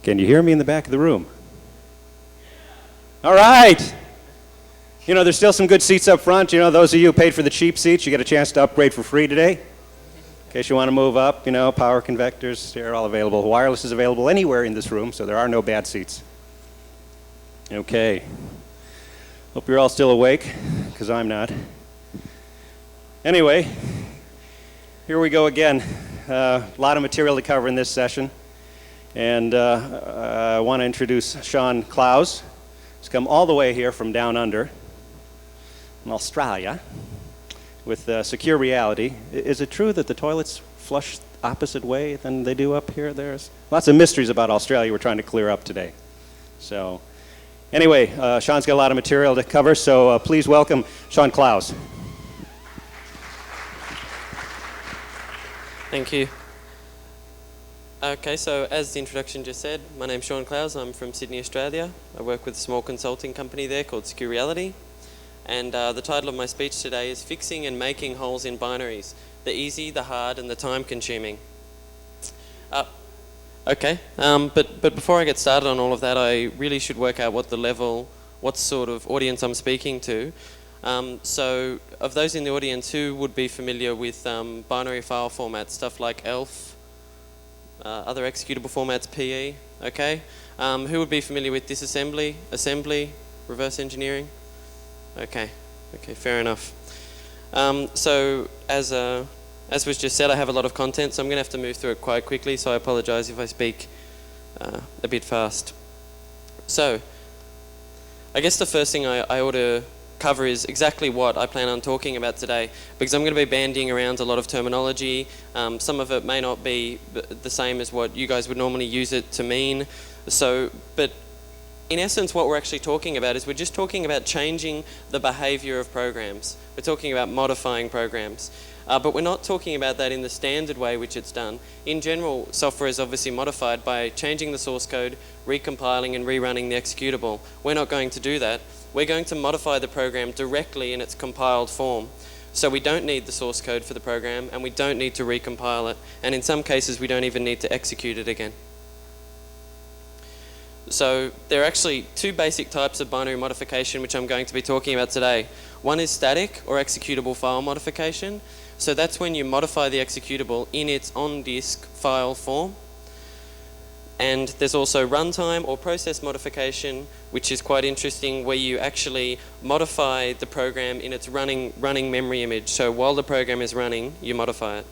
Can you hear me in the back of the room? All right. You know, there's still some good seats up front. You know, those of you who paid for the cheap seats, you get a chance to upgrade for free today. In case you want to move up, you know, power convectors, they're all available. Wireless is available anywhere in this room, so there are no bad seats. Okay. Hope you're all still awake, because I'm not. Anyway, here we go again. A lot of material to cover in this session. And I want to introduce Shaun Clowes. He's come all the way here from down under in Australia with Secure Reality. Is it true that the toilets flush opposite way than they do up here? There's lots of mysteries about Australia we're trying to clear up today. So anyway, Shaun's got a lot of material to cover, so please welcome Shaun Clowes. Thank you. Okay, so as the introduction just said, my name's Shaun Clowes. I'm from Sydney, Australia. I work with a small consulting company there called Secure Reality. And the title of my speech today is Fixing and Making Holes in Binaries, the easy, the hard, and the time-consuming. Okay, but before I get started on all of that, I really should work out what sort of audience I'm speaking to. So of those in the audience, who would be familiar with binary file formats, stuff like ELF, other executable formats, PE, okay? Who would be familiar with disassembly, assembly, reverse engineering? Okay, fair enough. So as was just said, I have a lot of content, so I'm going to have to move through it quite quickly, so I apologize if I speak a bit fast. So, I guess the first thing I ought to cover is exactly what I plan on talking about today, because I'm going to be bandying around a lot of terminology. Some of it may not be the same as what you guys would normally use it to mean. But in essence, what we're actually talking about is we're just talking about changing the behavior of programs. We're talking about modifying programs. But we're not talking about that in the standard way which it's done. In general, software is obviously modified by changing the source code, recompiling and rerunning the executable. We're not going to do that. We're going to modify the program directly in its compiled form. So we don't need the source code for the program, and we don't need to recompile it. And in some cases, we don't even need to execute it again. So there are actually two basic types of binary modification which I'm going to be talking about today. One is static or executable file modification. So that's when you modify the executable in its on-disk file form. And there's also runtime or process modification, which is quite interesting, where you actually modify the program in its running memory image. So while the program is running, you modify it.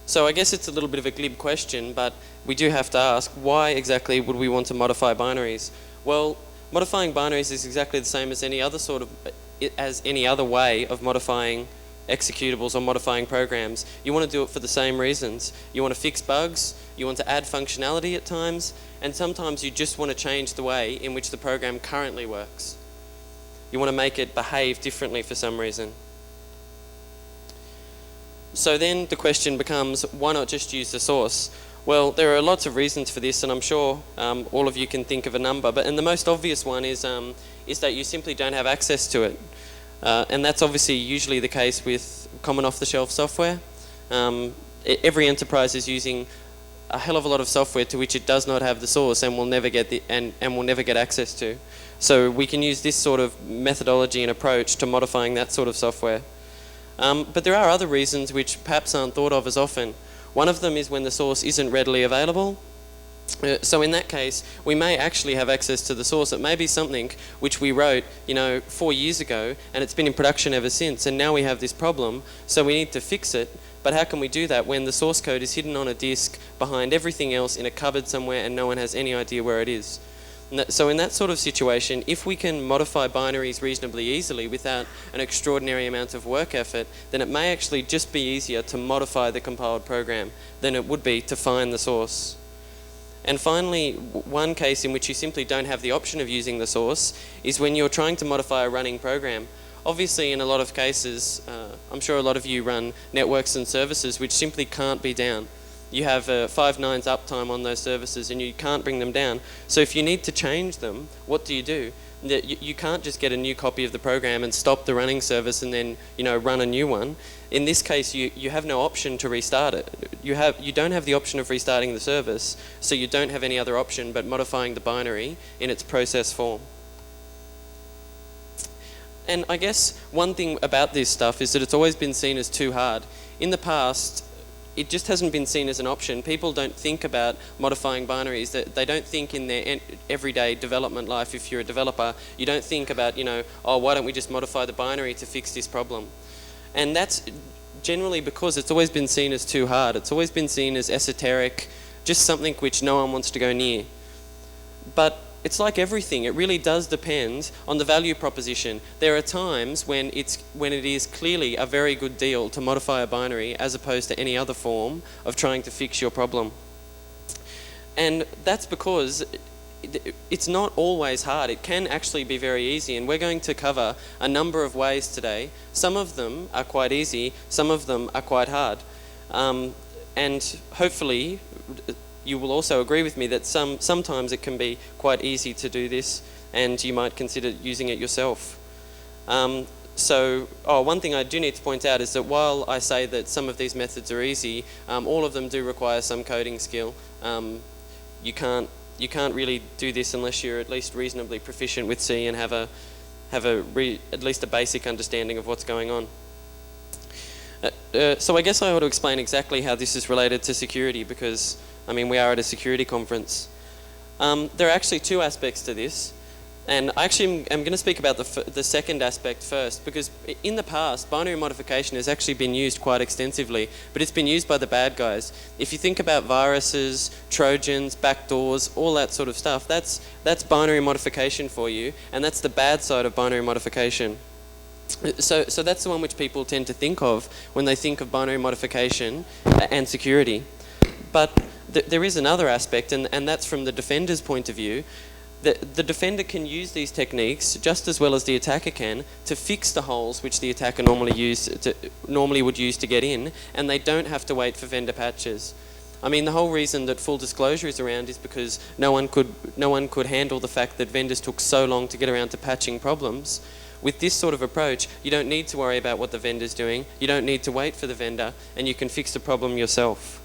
So I guess it's a little bit of a glib question, but we do have to ask, why exactly would we want to modify binaries? Well, modifying binaries is exactly the same as any other way of modifying executables or modifying programs. You want to do it for the same reasons. You want to fix bugs, you want to add functionality at times, and sometimes you just want to change the way in which the program currently works. You want to make it behave differently for some reason. So then the question becomes, why not just use the source? Well, there are lots of reasons for this, and I'm sure all of you can think of a number, and the most obvious one is that you simply don't have access to it. And that's obviously usually the case with common off-the-shelf software. Every enterprise is using a hell of a lot of software to which it does not have the source and will never get will never get access to. So we can use this sort of methodology and approach to modifying that sort of software. But there are other reasons which perhaps aren't thought of as often. One of them is when the source isn't readily available. So in that case, we may actually have access to the source. It may be something which we wrote, 4 years ago, and it's been in production ever since, and now we have this problem, so we need to fix it. But how can we do that when the source code is hidden on a disk behind everything else in a cupboard somewhere and no one has any idea where it is? So in that sort of situation, if we can modify binaries reasonably easily without an extraordinary amount of work effort, then it may actually just be easier to modify the compiled program than it would be to find the source. And finally, one case in which you simply don't have the option of using the source is when you're trying to modify a running program. Obviously, in a lot of cases, I'm sure a lot of you run networks and services which simply can't be down. You have 5 nines uptime on those services and you can't bring them down. So if you need to change them, what do? You can't just get a new copy of the program and stop the running service and then run a new one. In this case, you have no option to restart it. You don't have the option of restarting the service, so you don't have any other option but modifying the binary in its process form. And I guess one thing about this stuff is that it's always been seen as too hard. In the past, it just hasn't been seen as an option. People don't think about modifying binaries. They don't think in their everyday development life, if you're a developer, you don't think about, oh, why don't we just modify the binary to fix this problem? And that's generally because it's always been seen as too hard. It's always been seen as esoteric, just something which no one wants to go near. But it's like everything. It really does depend on the value proposition. There are times when it is clearly a very good deal to modify a binary as opposed to any other form of trying to fix your problem. And that's because it's not always hard. It can actually be very easy, and we're going to cover a number of ways today. Some of them are quite easy, some of them are quite hard. And hopefully you will also agree with me that sometimes it can be quite easy to do this, and you might consider using it yourself. One thing I do need to point out is that while I say that some of these methods are easy, all of them do require some coding skill. You can't really do this unless you're at least reasonably proficient with C and have at least a basic understanding of what's going on. So I guess I ought to explain exactly how this is related to security, because we are at a security conference. There are actually two aspects to this, and I actually am going to speak about the second aspect first, because in the past, binary modification has actually been used quite extensively, but it's been used by the bad guys. If you think about viruses, Trojans, backdoors, all that sort of stuff, that's binary modification for you, and that's the bad side of binary modification. So that's the one which people tend to think of when they think of binary modification and security. But there is another aspect, and that's from the defender's point of view. The defender can use these techniques just as well as the attacker can to fix the holes which the attacker normally would use to get in, and they don't have to wait for vendor patches. The whole reason that full disclosure is around is because no one could handle the fact that vendors took so long to get around to patching problems. With this sort of approach, you don't need to worry about what the vendor's doing, you don't need to wait for the vendor, and you can fix the problem yourself.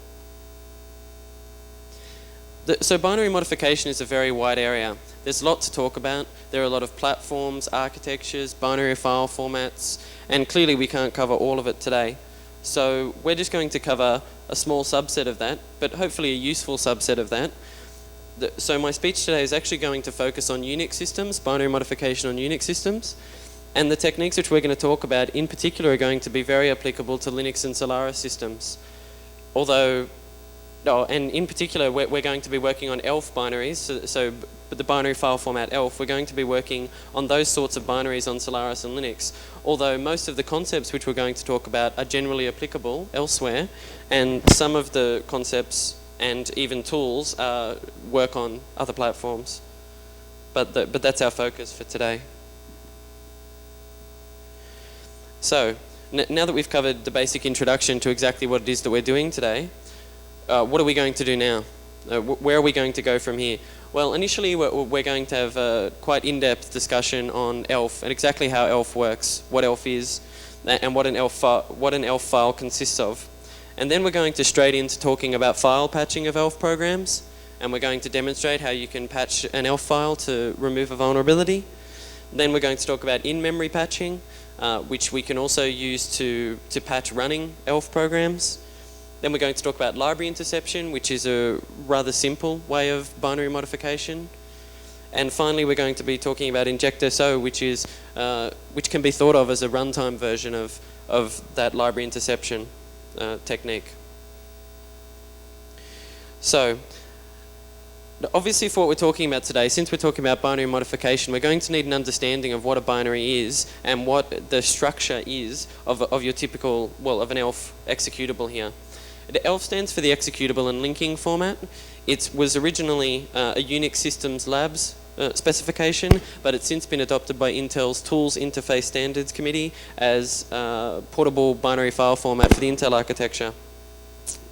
So binary modification is a very wide area. There's a lot to talk about. There are a lot of platforms, architectures, binary file formats, and clearly we can't cover all of it today. So we're just going to cover a small subset of that, but hopefully a useful subset of that. So my speech today is actually going to focus on Unix systems, binary modification on Unix systems, and the techniques which we're going to talk about in particular are going to be very applicable to Linux and Solaris systems. And in particular, we're going to be working on ELF binaries, so the binary file format ELF. We're going to be working on those sorts of binaries on Solaris and Linux, although most of the concepts which we're going to talk about are generally applicable elsewhere, and some of the concepts and even tools work on other platforms. But that's our focus for today. So, now that we've covered the basic introduction to exactly what it is that we're doing today, what are we going to do now? Where are we going to go from here? Well, initially we're going to have a quite in-depth discussion on ELF and exactly how ELF works, what ELF is, and what an ELF file consists of. And then we're going to straight into talking about file patching of ELF programs, and we're going to demonstrate how you can patch an ELF file to remove a vulnerability. Then we're going to talk about in-memory patching, which we can also use to patch running ELF programs. Then we're going to talk about library interception, which is a rather simple way of binary modification. And finally, we're going to be talking about inject-SO, which can be thought of as a runtime version of that library interception technique. So, obviously for what we're talking about today, since we're talking about binary modification, we're going to need an understanding of what a binary is and what the structure is of your typical, of an ELF executable here. The ELF stands for the executable and linking format. It was originally a Unix Systems Labs specification, but it's since been adopted by Intel's Tools Interface Standards Committee as portable binary file format for the Intel architecture.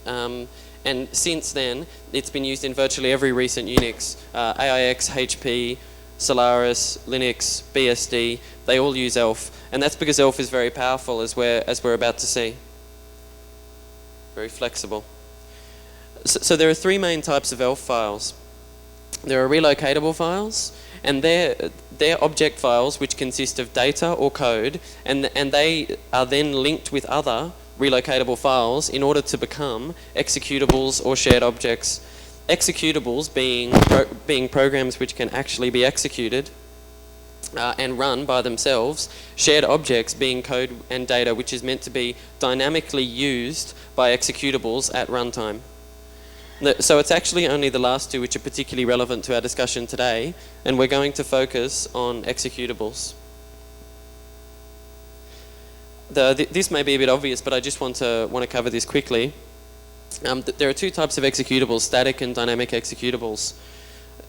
And since then, it's been used in virtually every recent Unix, AIX, HP, Solaris, Linux, BSD, they all use ELF. And that's because ELF is very powerful, as we're about to see. Very flexible. So there are three main types of ELF files. There are relocatable files, and they're object files which consist of data or code, and they are then linked with other relocatable files in order to become executables or shared objects. Executables being programs which can actually be executed and run by themselves. Shared objects being code and data which is meant to be dynamically used by executables at runtime. So it's actually only the last two which are particularly relevant to our discussion today, and we're going to focus on executables. This may be a bit obvious, but I just want to cover this quickly. There are two types of executables, static and dynamic executables.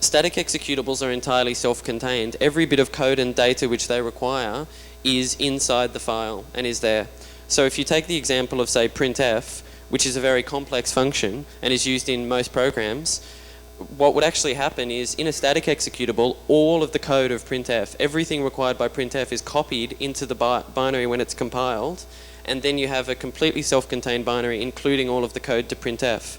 Static executables are entirely self-contained. Every bit of code and data which they require is inside the file and is there. So if you take the example of, say, printf, which is a very complex function and is used in most programs, what would actually happen is, in a static executable, all of the code of printf, everything required by printf is copied into the binary when it's compiled, and then you have a completely self-contained binary including all of the code to printf.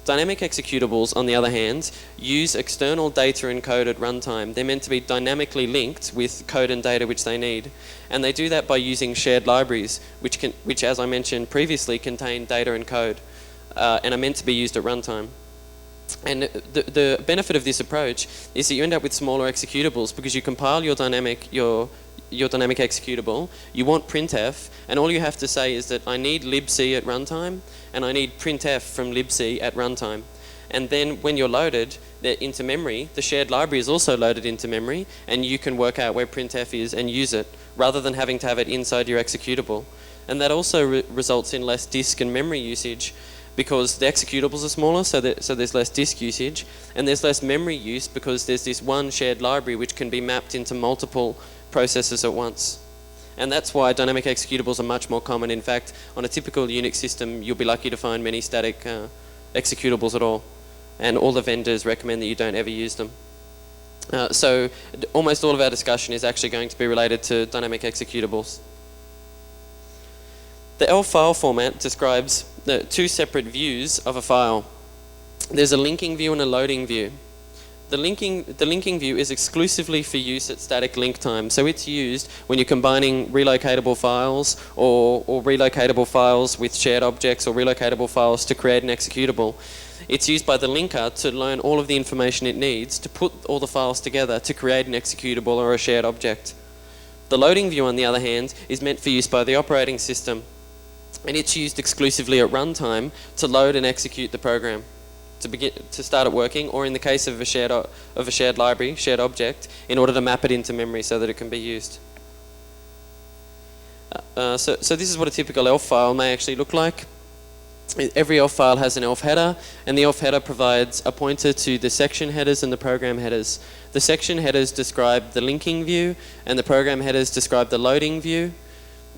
Dynamic executables, on the other hand, use external data and code at runtime. They're meant to be dynamically linked with code and data which they need. And they do that by using shared libraries, which as I mentioned previously, contain data and code and are meant to be used at runtime. And the benefit of this approach is that you end up with smaller executables because you compile your dynamic executable, you want printf, and all you have to say is that I need libc at runtime and I need printf from libc at runtime. And then when you're loaded into memory, the shared library is also loaded into memory, and you can work out where printf is and use it, rather than having to have it inside your executable. And that also results in less disk and memory usage, because the executables are smaller, so there's less disk usage, and there's less memory use because there's this one shared library which can be mapped into multiple processes at once. And that's why dynamic executables are much more common. In fact, on a typical Unix system, you'll be lucky to find many static executables at all. And all the vendors recommend that you don't ever use them. So almost all of our discussion is actually going to be related to dynamic executables. The ELF file format describes the two separate views of a file. There's a linking view and a loading view. The linking view is exclusively for use at static link time. So it's used when you're combining relocatable files or relocatable files with shared objects or relocatable files to create an executable. It's used by the linker to learn all of the information it needs to put all the files together to create an executable or a shared object. The loading view, on the other hand, is meant for use by the operating system, and it's used exclusively at runtime to load and execute the program to start it working, or in the case of a shared library, shared object, in order to map it into memory so that it can be used. So this is what a typical ELF file may actually look like. Every ELF file has an ELF header, and the ELF header provides a pointer to the section headers and the program headers. The section headers describe the linking view, and the program headers describe the loading view.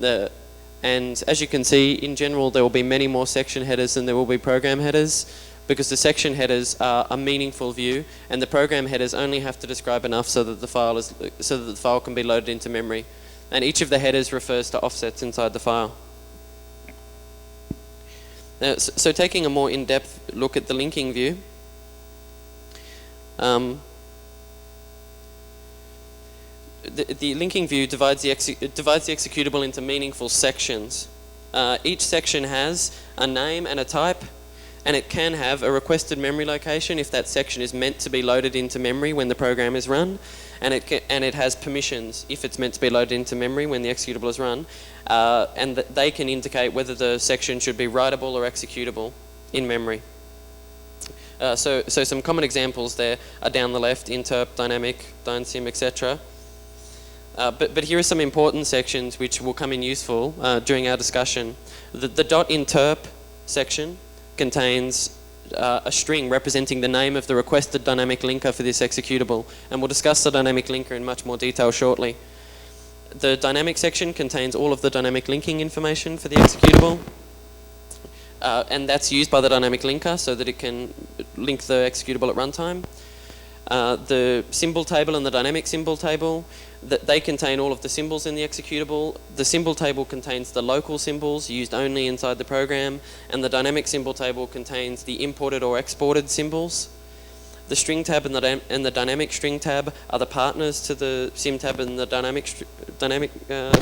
And as you can see, in general, there will be many more section headers than there will be program headers, because the section headers are a meaningful view, and the program headers only have to describe enough so that the file can be loaded into memory. And each of the headers refers to offsets inside the file. Now, so taking a more in-depth look at the linking view, the linking view divides the executable into meaningful sections. Each section has a name and a type, and it can have a requested memory location if that section is meant to be loaded into memory when the program is run, and it has permissions if it's meant to be loaded into memory when the executable is run, and they can indicate whether the section should be writable or executable in memory. So some common examples there are down the left: interp, dynamic, dynsim, etc. But here are some important sections which will come in useful during our discussion. The .interp section contains a string representing the name of the requested dynamic linker for this executable, and we'll discuss the dynamic linker in much more detail shortly. The dynamic section contains all of the dynamic linking information for the executable, and that's used by the dynamic linker so that it can link the executable at runtime. The symbol table and the dynamic symbol table, they contain all of the symbols in the executable. The symbol table contains the local symbols used only inside the program, and the dynamic symbol table contains the imported or exported symbols. The string tab and the dynamic string tab are the partners to the sim tab and the dynamic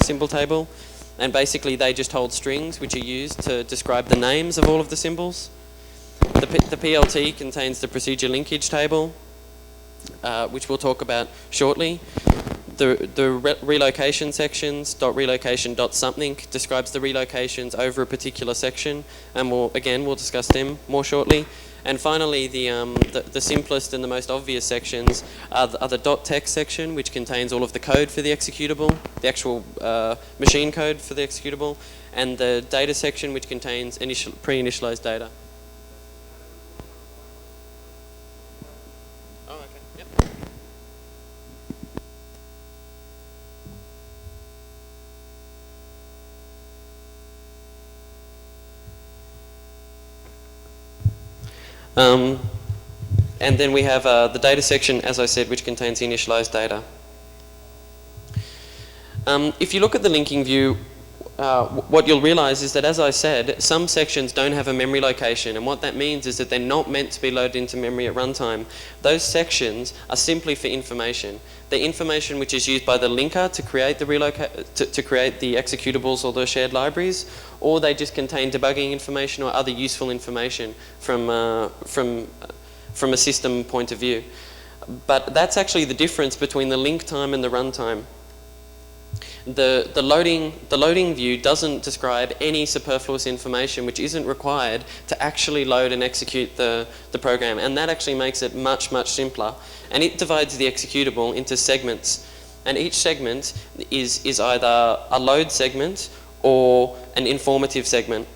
symbol table, and basically they just hold strings which are used to describe the names of all of the symbols. The PLT contains the procedure linkage table, which we'll talk about shortly. The relocation sections, .relocation .something describes the relocations over a particular section, and we'll discuss them more shortly. And finally, the simplest and the most obvious sections are the .text section, which contains all of the code for the executable, the actual machine code for the executable, and the data section, which contains pre-initialized data. Oh, okay. Yep. And then we have the data section, as I said, which contains initialized data. If you look at the linking view, what you'll realize is that, as I said, some sections don't have a memory location, and what that means is that they're not meant to be loaded into memory at runtime. Those sections are simply for information. The information which is used by the linker to create the to create the executables or the shared libraries, or they just contain debugging information or other useful information from a system point of view. But that's actually the difference between the link time and the runtime. The loading view doesn't describe any superfluous information which isn't required to actually load and execute the program, and that actually makes it much, much simpler. And it divides the executable into segments, and each segment is either a load segment or an informative segment.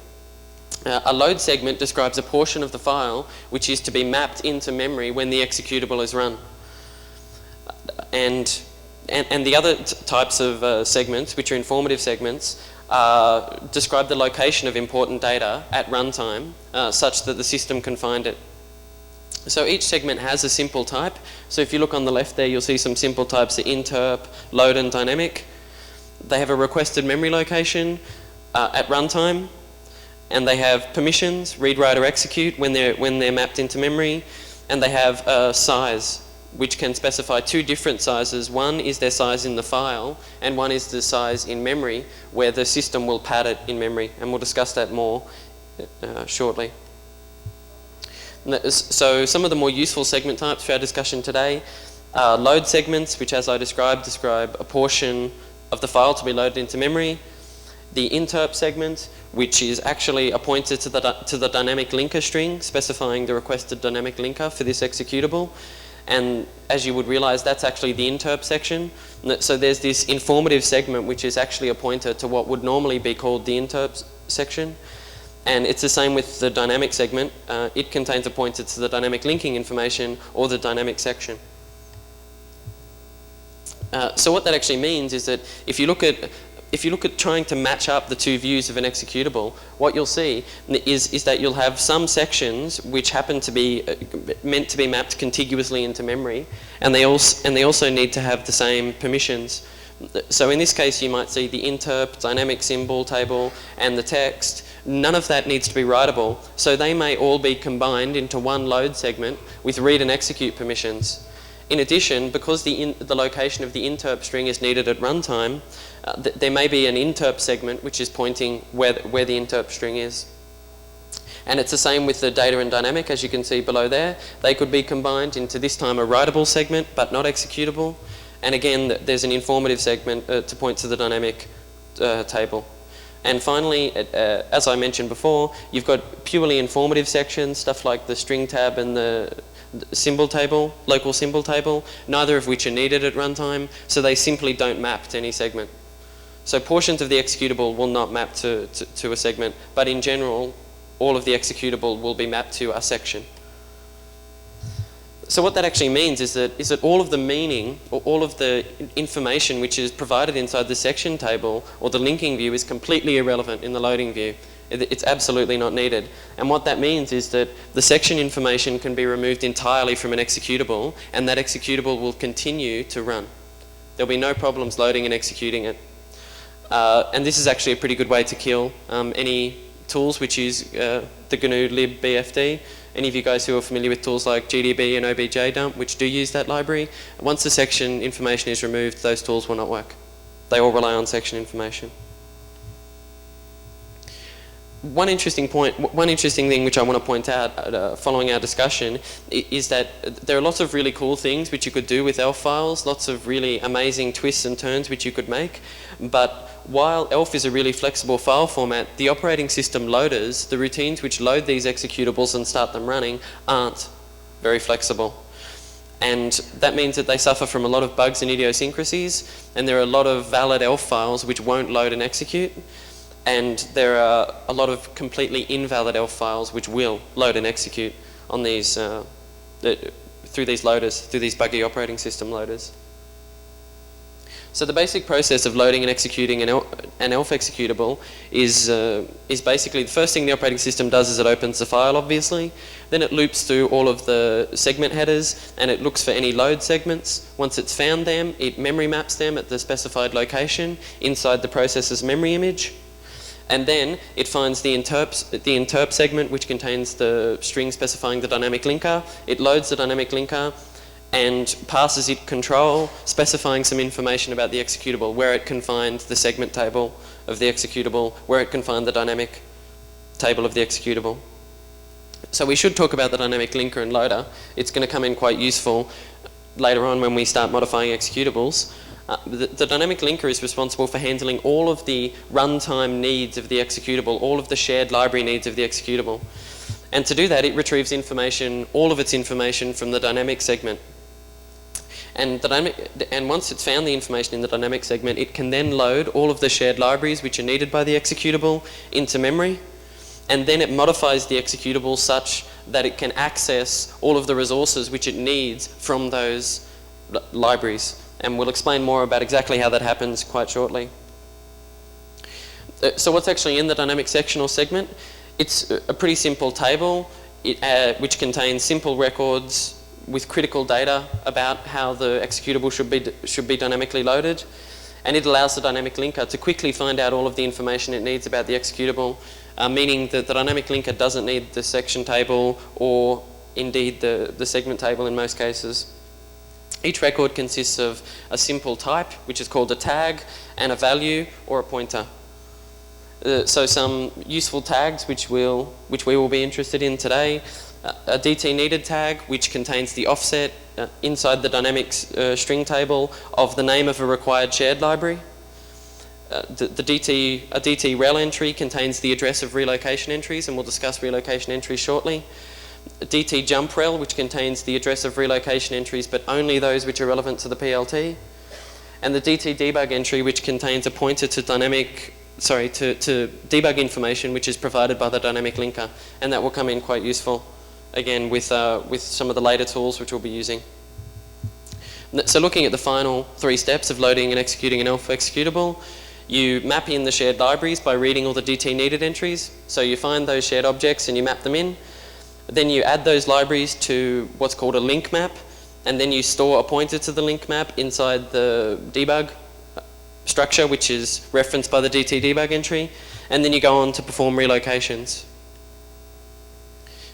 A load segment describes a portion of the file which is to be mapped into memory when the executable is run. And the other types of segments, which are informative segments, describe the location of important data at runtime such that the system can find it. So each segment has a simple type. So if you look on the left there, you'll see some simple types: the interp, load, and dynamic. They have a requested memory location at runtime, and they have permissions, read, write, or execute when they're mapped into memory, and they have a size, which can specify two different sizes. One is their size in the file, and one is the size in memory, where the system will pad it in memory, and we'll discuss that more shortly. So some of the more useful segment types for our discussion today are load segments, which, as I described, describe a portion of the file to be loaded into memory. The interp segment, which is actually a pointer to the dynamic linker string, specifying the requested dynamic linker for this executable. And as you would realize, that's actually the interp section. So there's this informative segment, which is actually a pointer to what would normally be called the interp section. And it's the same with the dynamic segment. It contains a pointer to the dynamic linking information or the dynamic section. So what that actually means is that if you look at trying to match up the two views of an executable, what you'll see is that you'll have some sections which happen to be meant to be mapped contiguously into memory, and they also need to have the same permissions. So in this case, you might see the interp, dynamic symbol table, and the text. None of that needs to be writable, so they may all be combined into one load segment with read and execute permissions. In addition, because the location of the interp string is needed at runtime, there may be an interp segment which is pointing where the interp string is. And it's the same with the data and dynamic, as you can see below there. They could be combined into, this time, a writable segment but not executable. And again, there's an informative segment to point to the dynamic table. And finally, as I mentioned before, you've got purely informative sections, stuff like the string tab and the symbol table, local symbol table, neither of which are needed at runtime, so they simply don't map to any segment. So portions of the executable will not map to a segment, but in general, all of the executable will be mapped to a section. So what that actually means is that all of the meaning, or all of the information which is provided inside the section table or the linking view, is completely irrelevant in the loading view. It's absolutely not needed. And what that means is that the section information can be removed entirely from an executable, and that executable will continue to run. There'll be no problems loading and executing it. And this is actually a pretty good way to kill any tools which use the GNU lib BFD. Any of you guys who are familiar with tools like GDB and OBJDump, which do use that library, once the section information is removed, those tools will not work. They all rely on section information. One interesting thing which I want to point out following our discussion is that there are lots of really cool things which you could do with ELF files, lots of really amazing twists and turns which you could make, but while ELF is a really flexible file format, the operating system loaders, the routines which load these executables and start them running, aren't very flexible. And that means that they suffer from a lot of bugs and idiosyncrasies, and there are a lot of valid ELF files which won't load and execute. And there are a lot of completely invalid ELF files which will load and execute on these, through these loaders, through these buggy operating system loaders. So the basic process of loading and executing an ELF executable is basically the first thing the operating system does is it opens the file, obviously. Then it loops through all of the segment headers and it looks for any load segments. Once it's found them, it memory maps them at the specified location inside the processor's memory image. And then it finds the interp segment, which contains the string specifying the dynamic linker. It loads the dynamic linker and passes it control, specifying some information about the executable, where it can find the segment table of the executable, where it can find the dynamic table of the executable. So we should talk about the dynamic linker and loader. It's going to come in quite useful later on when we start modifying executables. The dynamic linker is responsible for handling all of the runtime needs of the executable, all of the shared library needs of the executable. And to do that, it retrieves information, all of its information from the dynamic segment. And once it's found the information in the dynamic segment, it can then load all of the shared libraries which are needed by the executable into memory. And then it modifies the executable such that it can access all of the resources which it needs from those libraries. And we'll explain more about exactly how that happens quite shortly. So what's actually in the dynamic section or segment? It's a pretty simple table which contains simple records with critical data about how the executable should be dynamically loaded. And it allows the dynamic linker to quickly find out all of the information it needs about the executable, meaning that the dynamic linker doesn't need the section table or indeed the segment table in most cases. Each record consists of a simple type, which is called a tag, and a value or a pointer. So some useful tags which we will be interested in today. A DT needed tag, which contains the offset inside the dynamics string table of the name of a required shared library. A DT rel entry contains the address of relocation entries, and we'll discuss relocation entries shortly. A DT jump rel, which contains the address of relocation entries, but only those which are relevant to the PLT. And the DT debug entry, which contains a pointer to to debug information which is provided by the dynamic linker, and that will come in quite useful again with some of the later tools which we'll be using. So looking at the final three steps of loading and executing an ELF executable, you map in the shared libraries by reading all the DT needed entries. So you find those shared objects and you map them in. Then you add those libraries to what's called a link map, and then you store a pointer to the link map inside the debug structure, which is referenced by the DT debug entry, and then you go on to perform relocations.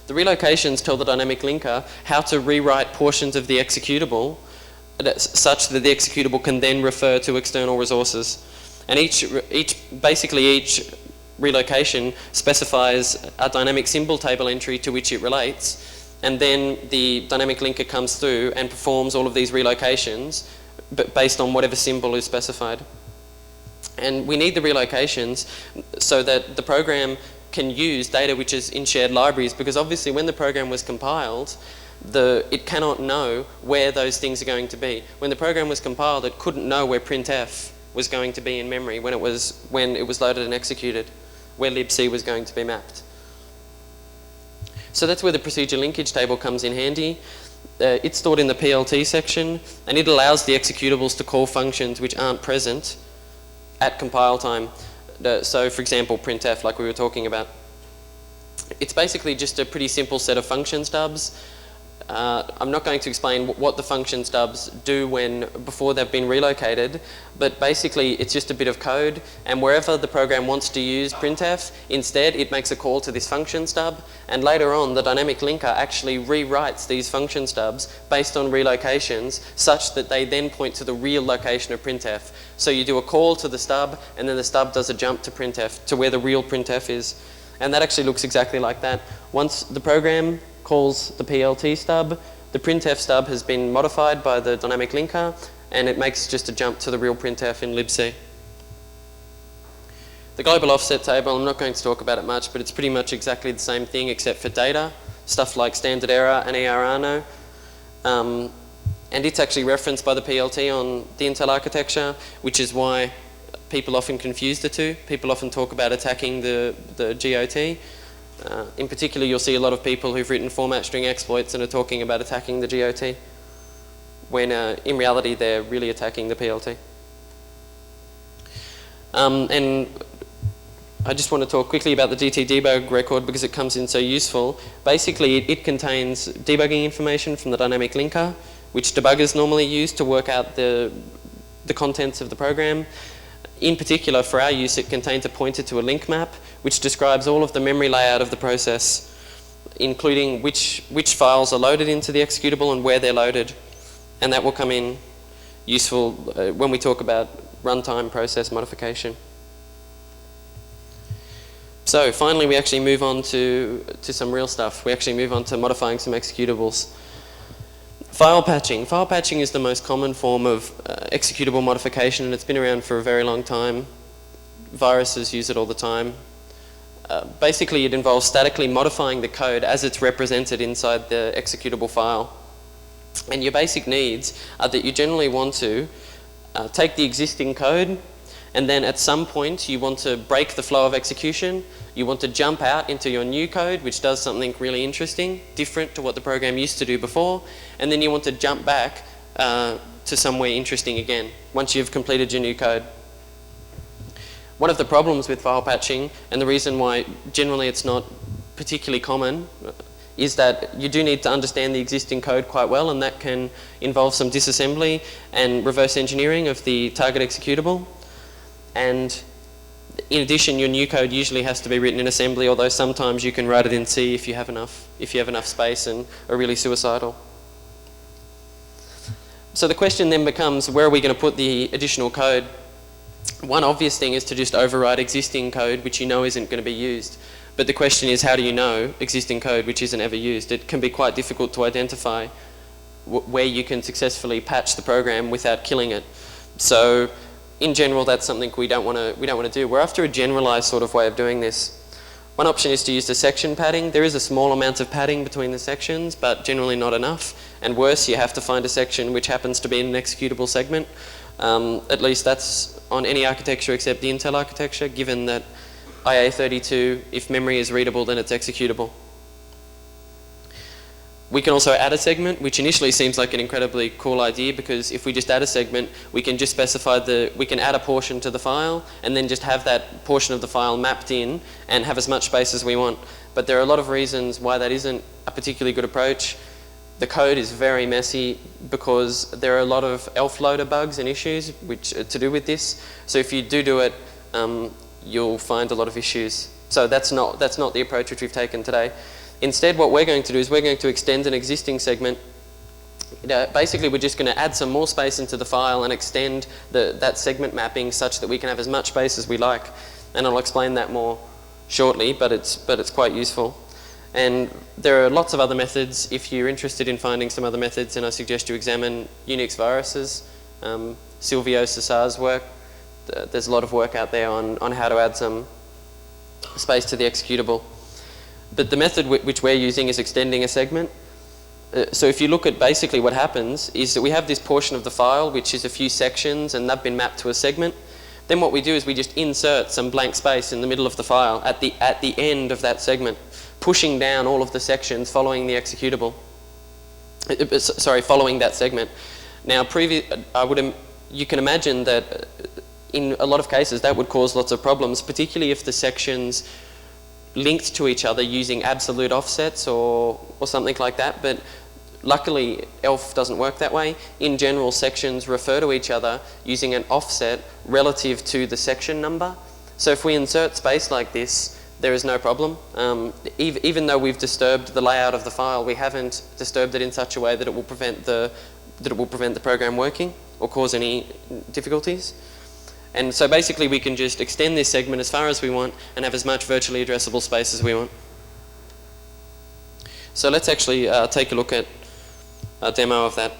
The relocations tell the dynamic linker how to rewrite portions of the executable such that the executable can then refer to external resources. And each relocation specifies a dynamic symbol table entry to which it relates, and then the dynamic linker comes through and performs all of these relocations based on whatever symbol is specified. And we need the relocations so that the program can use data which is in shared libraries, because obviously when the program was compiled, it cannot know where those things are going to be. When the program was compiled, it couldn't know where printf was going to be in memory when it was loaded and executed, where libc was going to be mapped. So that's where the procedure linkage table comes in handy. It's stored in the PLT section, and it allows the executables to call functions which aren't present at compile time. So for example, printf, like we were talking about. It's basically just a pretty simple set of function stubs. I'm not going to explain what the function stubs do before they've been relocated, but basically it's just a bit of code, and wherever the program wants to use printf, instead it makes a call to this function stub, and later on the dynamic linker actually rewrites these function stubs based on relocations such that they then point to the real location of printf. So you do a call to the stub, and then the stub does a jump to printf, to where the real printf is. And that actually looks exactly like that. Once the program calls the PLT stub, the printf stub has been modified by the dynamic linker, and it makes just a jump to the real printf in libc. The global offset table, I'm not going to talk about it much, but it's pretty much exactly the same thing except for data, stuff like standard error and ERRno. And it's actually referenced by the PLT on the Intel architecture, which is why people often confuse the two. People often talk about attacking the GOT. In particular, you'll see a lot of people who've written format string exploits and are talking about attacking the GOT, when in reality they're really attacking the PLT. And I just want to talk quickly about the DT debug record because it comes in so useful. Basically, it contains debugging information from the dynamic linker, which debuggers normally use to work out the contents of the program. In particular, for our use, it contains a pointer to a link map, which describes all of the memory layout of the process, including which files are loaded into the executable and where they're loaded. And that will come in useful when we talk about runtime process modification. So finally, we actually move on to some real stuff. We actually move on to modifying some executables. File patching. File patching is the most common form of executable modification, and it's been around for a very long time. Viruses use it all the time. Basically, it involves statically modifying the code as it's represented inside the executable file. And your basic needs are that you generally want to take the existing code, and then at some point you want to break the flow of execution. You want to jump out into your new code, which does something really interesting, different to what the program used to do before, and then you want to jump back to somewhere interesting again, once you've completed your new code. One of the problems with file patching, and the reason why generally it's not particularly common, is that you do need to understand the existing code quite well, and that can involve some disassembly and reverse engineering of the target executable. And in addition, your new code usually has to be written in assembly, although sometimes you can write it in C if you have enough space and are really suicidal. So the question then becomes, where are we going to put the additional code? One obvious thing is to just override existing code which you know isn't going to be used. But the question is, how do you know existing code which isn't ever used? It can be quite difficult to identify where you can successfully patch the program without killing it. So in general, that's something we don't want to do. We're after a generalized sort of way of doing this. One option is to use the section padding. There is a small amount of padding between the sections, but generally not enough. And worse, you have to find a section which happens to be in an executable segment. At least that's on any architecture except the Intel architecture, given that IA32, if memory is readable, then it's executable. We can also add a segment, which initially seems like an incredibly cool idea, because if we just add a segment, we can just specify we can add a portion to the file and then just have that portion of the file mapped in and have as much space as we want. But there are a lot of reasons why that isn't a particularly good approach. The code is very messy because there are a lot of ELF loader bugs and issues which are to do with this. So if you do it, you'll find a lot of issues. So that's not the approach which we've taken today. Instead, what we're going to do is we're going to extend an existing segment. Basically, we're just going to add some more space into the file and extend that segment mapping such that we can have as much space as we like. And I'll explain that more shortly, but it's quite useful. And there are lots of other methods. If you're interested in finding some other methods, then I suggest you examine Unix viruses, Silvio Cesar's work. There's a lot of work out there on how to add some space to the executable. But the method which we're using is extending a segment. So if you look at basically what happens is that we have this portion of the file which is a few sections and they've been mapped to a segment. Then what we do is we just insert some blank space in the middle of the file at the end of that segment, pushing down all of the sections following the executable. Following that segment. Now, you can imagine that in a lot of cases that would cause lots of problems, particularly if the sections linked to each other using absolute offsets or something like that. But luckily, ELF doesn't work that way. In general, sections refer to each other using an offset relative to the section number. So if we insert space like this, there is no problem. Even though we've disturbed the layout of the file, we haven't disturbed it in such a way that it will prevent the program working or cause any difficulties. And so basically we can just extend this segment as far as we want and have as much virtually addressable space as we want. So let's actually take a look at a demo of that.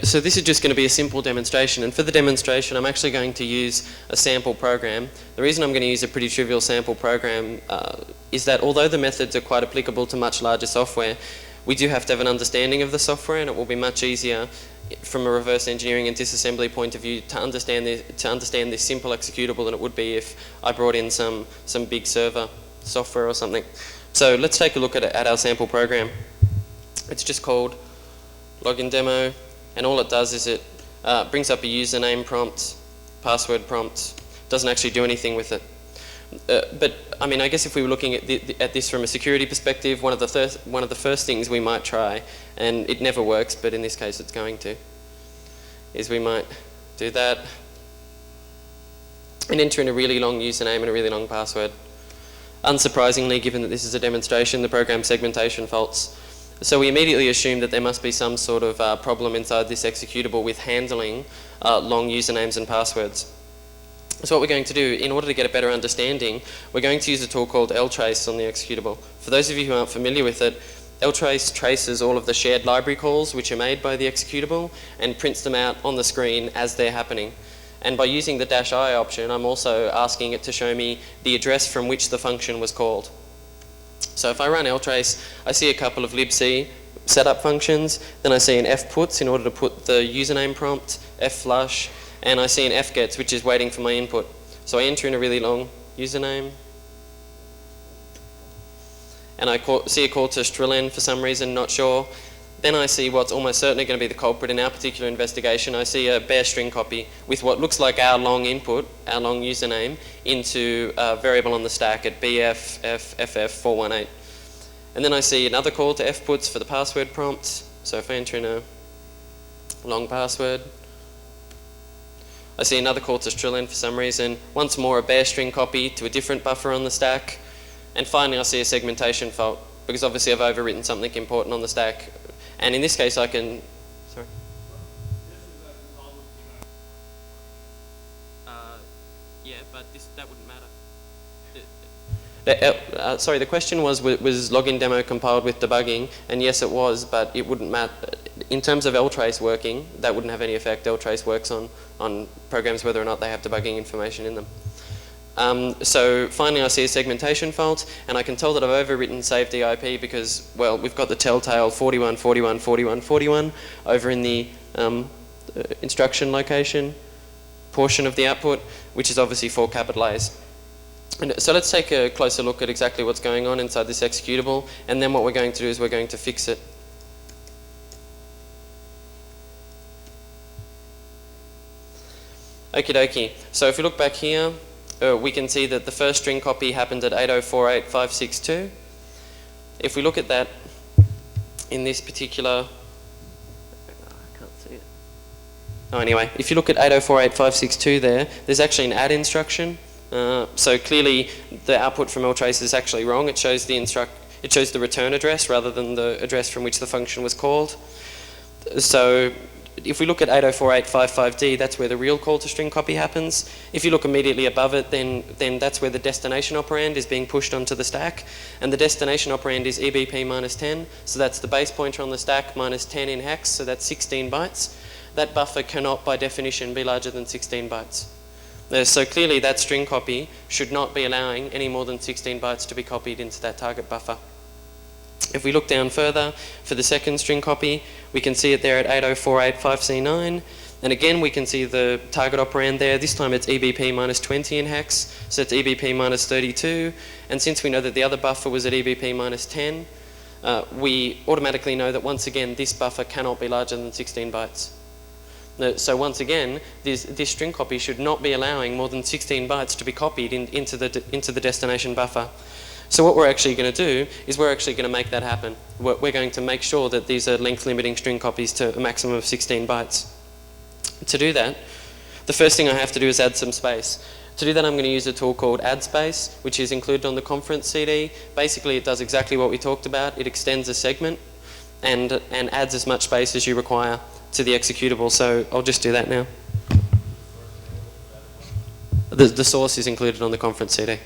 So this is just going to be a simple demonstration, and for the demonstration I'm actually going to use a sample program. The reason I'm going to use a pretty trivial sample program is that although the methods are quite applicable to much larger software, we do have to have an understanding of the software, and it will be much easier from a reverse engineering and disassembly point of view to understand this simple executable than it would be if I brought in some big server software or something. So let's take a look at our sample program. It's just called login demo. And all it does is it brings up a username prompt, password prompt, doesn't actually do anything with it. But I mean, I guess if we were looking at this from a security perspective, one of the first things we might try, and it never works, but in this case it's going to, is we might do that and enter in a really long username and a really long password. Unsurprisingly, given that this is a demonstration, the program segmentation faults. So we immediately assume that there must be some sort of problem inside this executable with handling long usernames and passwords. So what we're going to do, in order to get a better understanding, we're going to use a tool called ltrace on the executable. For those of you who aren't familiar with it, ltrace traces all of the shared library calls which are made by the executable and prints them out on the screen as they're happening. And by using the -i option, I'm also asking it to show me the address from which the function was called. So if I run ltrace, I see a couple of libc setup functions, then I see an fputs in order to put the username prompt, fflush, and I see an fgets, which is waiting for my input. So I enter in a really long username, and I see a call to strillen for some reason, not sure. Then I see what's almost certainly going to be the culprit in our particular investigation. I see a bare string copy with what looks like our long input, our long username, into a variable on the stack at bff418. And then I see another call to fputs for the password prompt. So if I enter in a long password, I see another call to strillen for some reason. Once more a bare string copy to a different buffer on the stack. And finally I see a segmentation fault, because obviously I've overwritten something important on the stack. And in this case I can, sorry? Yeah, but that wouldn't matter. Sorry, the question was login demo compiled with debugging? And yes it was, but it wouldn't matter. In terms of ltrace working, that wouldn't have any effect. ltrace works on programs whether or not they have debugging information in them. So finally I see a segmentation fault, and I can tell that I've overwritten save DIP because, well, we've got the telltale 41, 41, 41, 41 over in the instruction location portion of the output, which is obviously 4 capital A's. And so let's take a closer look at exactly what's going on inside this executable, and then what we're going to do is we're going to fix it. Okie dokie. So if we look back here, we can see that the first string copy happened at 8048562. If we look at that in this particular, I can't see it. Oh, anyway, if you look at 8048562 there's actually an add instruction. So clearly the output from ltrace is actually wrong. It shows the return address rather than the address from which the function was called. So if we look at 8048555D, that's where the real call to string copy happens. If you look immediately above it, then that's where the destination operand is being pushed onto the stack. And the destination operand is EBP minus 10. So that's the base pointer on the stack minus 10 in hex, so that's 16 bytes. That buffer cannot, by definition, be larger than 16 bytes. So clearly that string copy should not be allowing any more than 16 bytes to be copied into that target buffer. If we look down further, for the second string copy, we can see it there at 80485C9. And again, we can see the target operand there. This time it's EBP minus 20 in hex, so it's EBP minus 32. And since we know that the other buffer was at EBP minus 10, we automatically know that once again, this buffer cannot be larger than 16 bytes. So once again, this string copy should not be allowing more than 16 bytes to be copied into the destination buffer. So what we're actually going to do is we're actually going to make that happen. We're going to make sure that these are length limiting string copies to a maximum of 16 bytes. To do that, the first thing I have to do is add some space. To do that, I'm going to use a tool called add space, which is included on the conference CD. Basically, it does exactly what we talked about. It extends a segment and adds as much space as you require to the executable. So I'll just do that now. The source is included on the conference CD.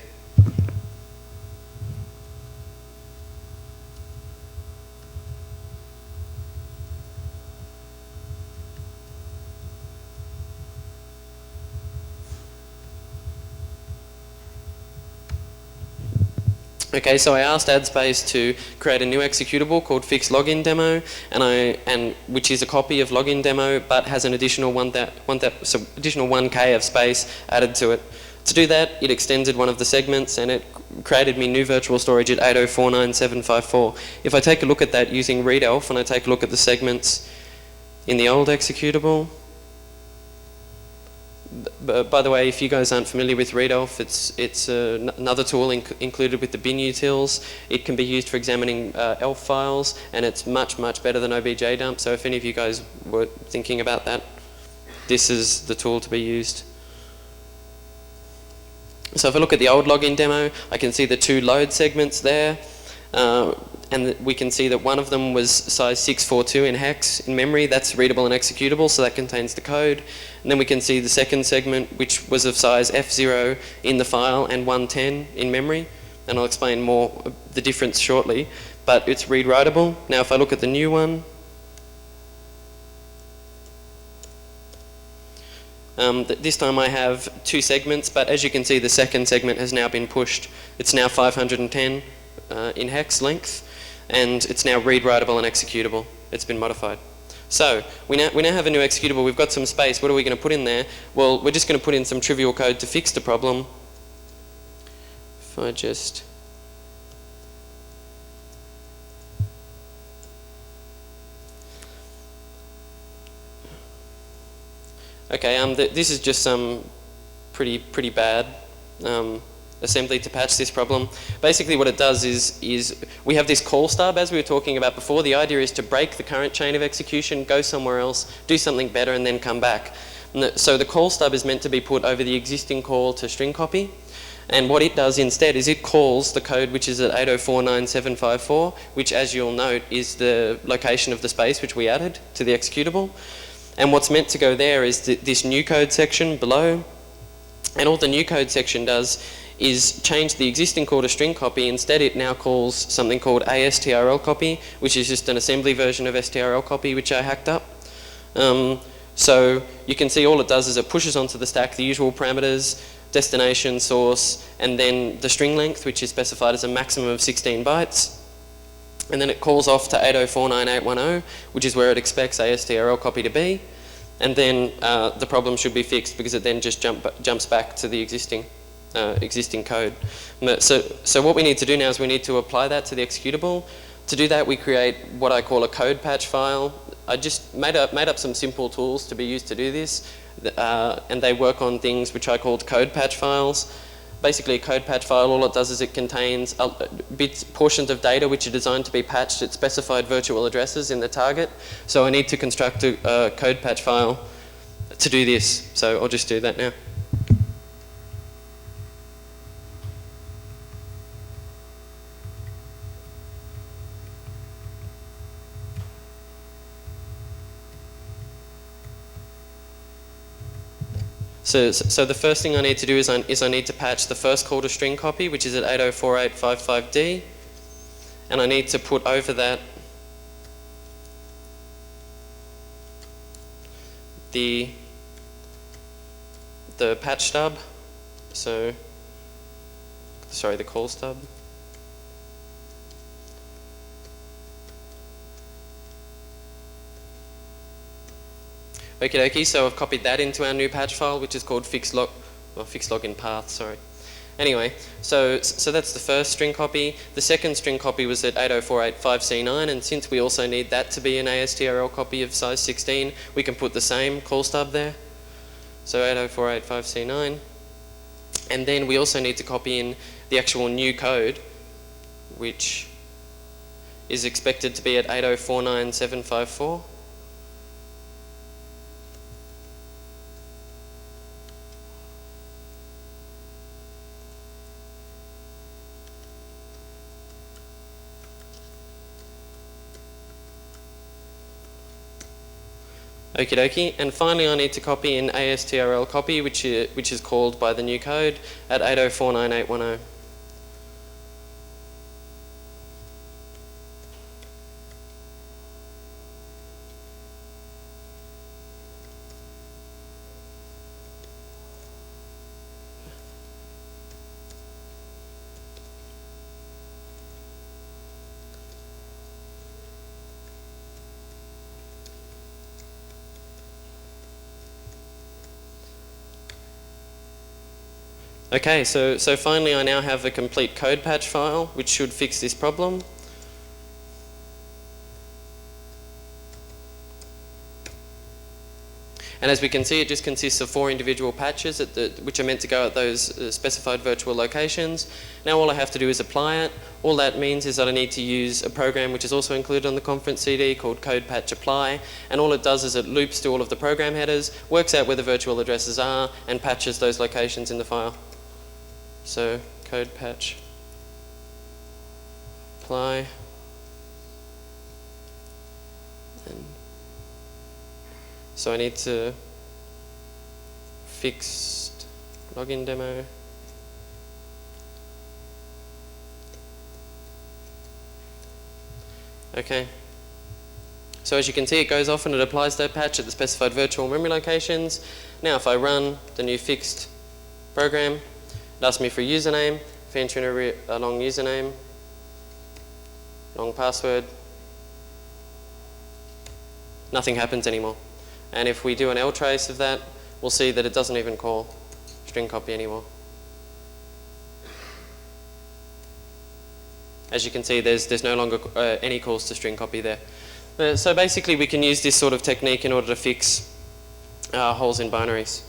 Okay, so I asked AddSpace to create a new executable called fix login demo, and which is a copy of login demo, but has an additional additional 1K of space added to it. To do that, it extended one of the segments, and it created me new virtual storage at 8049754. If I take a look at that using readelf, and I take a look at the segments in the old executable. By the way, if you guys aren't familiar with readelf, it's another tool included with the bin utils. It can be used for examining ELF files, and it's much better than obj dump. So if any of you guys were thinking about that, this is the tool to be used. So if I look at the old login demo, I can see the two load segments there. And we can see that one of them was size 642 in hex in memory. That's readable and executable, so that contains the code. And then we can see the second segment, which was of size F0 in the file and 110 in memory. And I'll explain more the difference shortly. But it's read-writable. Now if I look at the new one, this time I have two segments, but as you can see, the second segment has now been pushed. It's now 510 in hex length, and it's now read-writable and executable. It's been modified. So we now have a new executable. We've got some space. What are we going to put in there? Well, we're just going to put in some trivial code to fix the problem. If I just... Okay, this is just some pretty bad assembly to patch this problem. Basically what it does is we have this call stub, as we were talking about before. The idea is to break the current chain of execution, go somewhere else, do something better, and then come back. So the call stub is meant to be put over the existing call to string copy. And what it does instead is it calls the code which is at 8049754, which, as you'll note, is the location of the space which we added to the executable. And what's meant to go there is this new code section below. And all the new code section does is change the existing call to string copy. Instead, it now calls something called ASTRL copy, which is just an assembly version of STRL copy, which I hacked up. So you can see all it does is it pushes onto the stack the usual parameters, destination, source, and then the string length, which is specified as a maximum of 16 bytes. And then it calls off to 8049810, which is where it expects ASTRL copy to be. And then the problem should be fixed because it then just jumps back to the existing code. So what we need to do now is we need to apply that to the executable. To do that, we create what I call a code patch file. I just made up some simple tools to be used to do this, and they work on things which I called code patch files. Basically, a code patch file, all it does is it contains portions of data which are designed to be patched at specified virtual addresses in the target. So I need to construct a code patch file to do this. So I'll just do that now. So the first thing I need to do is I need to patch the first call to string copy, which is at 804.855D, and I need to put over that the patch stub. So sorry, the call stub. Okie dokie, so I've copied that into our new patch file, which is called fixed login path, sorry. Anyway, so that's the first string copy. The second string copy was at 80485C9, and since we also need that to be an ASTRL copy of size 16, we can put the same call stub there. So 80485C9. And then we also need to copy in the actual new code, which is expected to be at 8049754. Okie dokie, and finally I need to copy in ASTRL copy, which is called by the new code at 8049810. Okay, so finally I now have a complete code patch file which should fix this problem. And as we can see, it just consists of 4 individual patches which are meant to go at those specified virtual locations. Now all I have to do is apply it. All that means is that I need to use a program which is also included on the conference CD called code patch apply, and all it does is it loops to all of the program headers, works out where the virtual addresses are, and patches those locations in the file. So code patch apply, and so I need to fix login demo. Okay. So as you can see, it goes off and it applies that patch at the specified virtual memory locations. Now if I run the new fixed program, it asks me for a username. If I enter in a long username, long password, nothing happens anymore. And if we do an ltrace of that, we'll see that it doesn't even call string copy anymore. As you can see, there's no longer any calls to string copy there. So basically we can use this sort of technique in order to fix holes in binaries.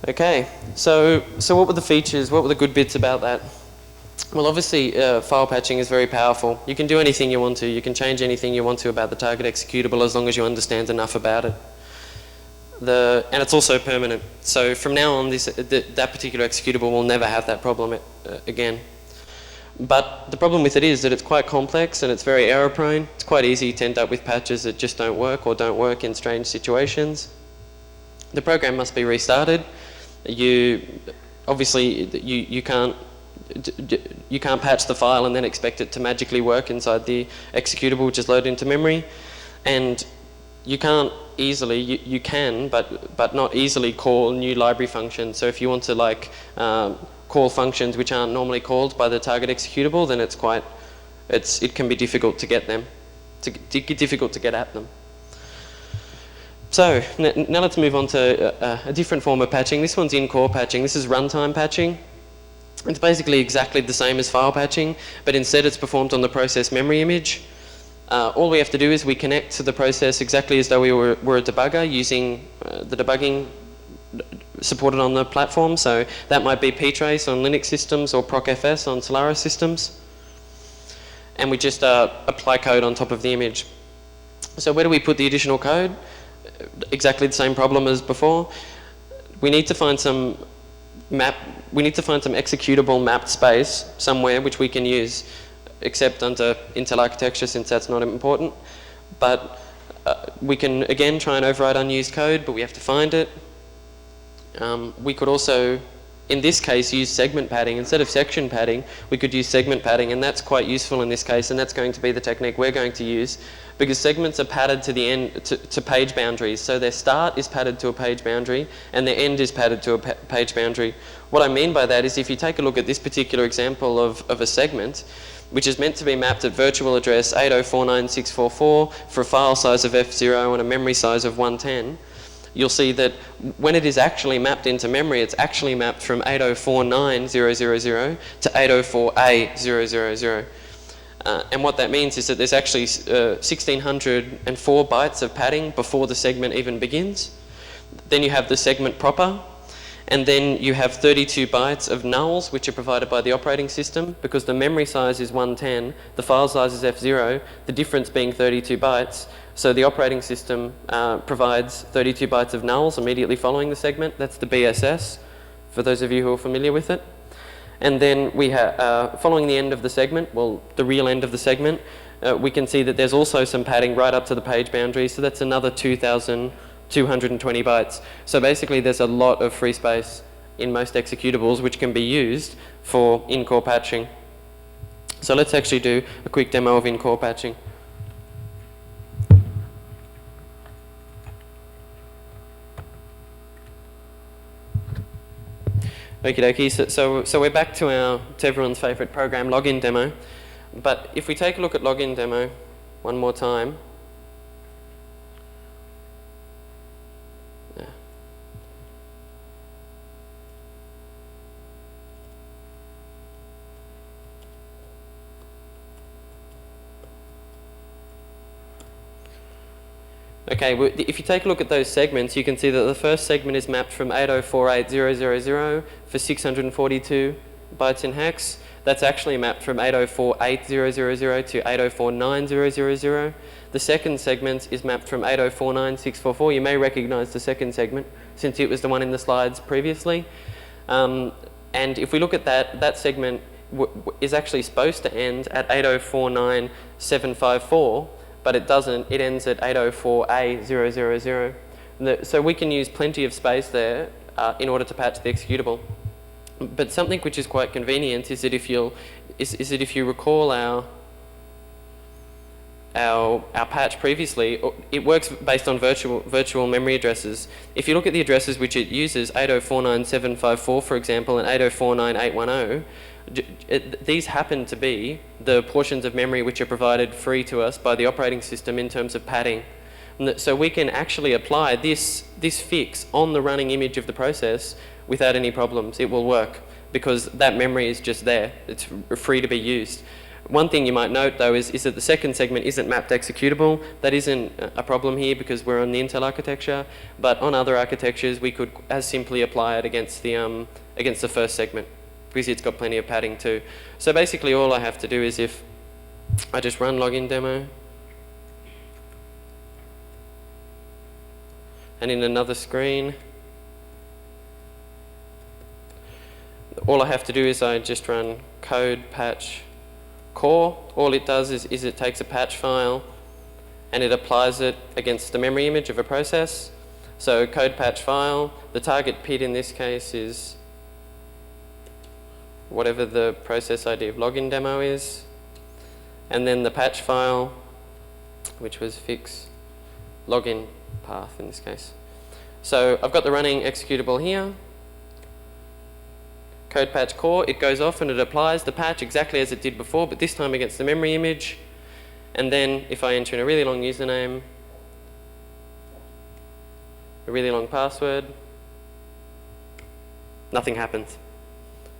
Okay, so what were the features, what were the good bits about that? Well, obviously file patching is very powerful. You can do anything you want to, you can change anything you want to about the target executable as long as you understand enough about it. And it's also permanent. So from now on, that particular executable will never have that problem again. But the problem with it is that it's quite complex and it's very error prone. It's quite easy to end up with patches that just don't work or don't work in strange situations. The program must be restarted. Obviously you can't patch the file and then expect it to magically work inside the executable which is loaded into memory, and you can't easily, you can but not easily call new library functions. So if you want to call functions which aren't normally called by the target executable, then it can be difficult to get them, difficult to get at them. So now let's move on to a different form of patching. This one's in-core patching. This is runtime patching. It's basically exactly the same as file patching, but instead it's performed on the process memory image. All we have to do is we connect to the process exactly as though we were a debugger using the debugging supported on the platform. So that might be ptrace on Linux systems or procfs on Solaris systems. And we just apply code on top of the image. So where do we put the additional code? Exactly the same problem as before. We need to find some executable mapped space somewhere which we can use, except under Intel architecture since that's not important. But we can again try and override unused code, but we have to find it. We could also in this case, use segment padding. Instead of section padding, we could use segment padding, and that's quite useful in this case, and that's going to be the technique we're going to use, because segments are padded to the end, to page boundaries. So their start is padded to a page boundary, and their end is padded to a page boundary. What I mean by that is, if you take a look at this particular example of a segment, which is meant to be mapped at virtual address 8049644 for a file size of F0 and a memory size of 110, you'll see that when it is actually mapped into memory, it's actually mapped from 8049000 to 804A000. And what that means is that there's actually 1604 bytes of padding before the segment even begins. Then you have the segment proper, and then you have 32 bytes of nulls, which are provided by the operating system. Because the memory size is 110, the file size is F0, the difference being 32 bytes. So the operating system provides 32 bytes of nulls immediately following the segment. That's the BSS, for those of you who are familiar with it. And then we have, following the end of the segment, well, the real end of the segment, we can see that there's also some padding right up to the page boundary. So that's another 2,220 bytes. So basically there's a lot of free space in most executables which can be used for in-core patching. So let's actually do a quick demo of in-core patching. Okie dokie, so we're back to everyone's favourite program, login demo. But if we take a look at login demo one more time, okay, if you take a look at those segments, you can see that the first segment is mapped from 8048000 for 642 bytes in hex. That's actually mapped from 8048000 to 8049000. The second segment is mapped from 8049644. You may recognise the second segment since it was the one in the slides previously. And if we look at that segment is actually supposed to end at 8049754. But it doesn't, it ends at 804A000. So we can use plenty of space there in order to patch the executable. But something which is quite convenient is that if you recall our patch previously, it works based on virtual memory addresses. If you look at the addresses which it uses, 8049754 for example, and 8049810, these happen to be the portions of memory which are provided free to us by the operating system in terms of padding. So we can actually apply this fix on the running image of the process without any problems. It will work because that memory is just there. It's free to be used. One thing you might note though is that the second segment isn't mapped executable. That isn't a problem here because we're on the Intel architecture, but on other architectures we could as simply apply it against the first segment, because it's got plenty of padding too. So basically all I have to do is, if I just run login demo, and in another screen, all I have to do is I just run code patch core. All it does is it takes a patch file and it applies it against the memory image of a process. So code patch file, the target PID in this case is whatever the process ID of login demo is, and then the patch file, which was fix login path in this case. So I've got the running executable here, code patch core, it goes off and it applies the patch exactly as it did before, but this time against the memory image. And then if I enter in a really long username, a really long password, nothing happens.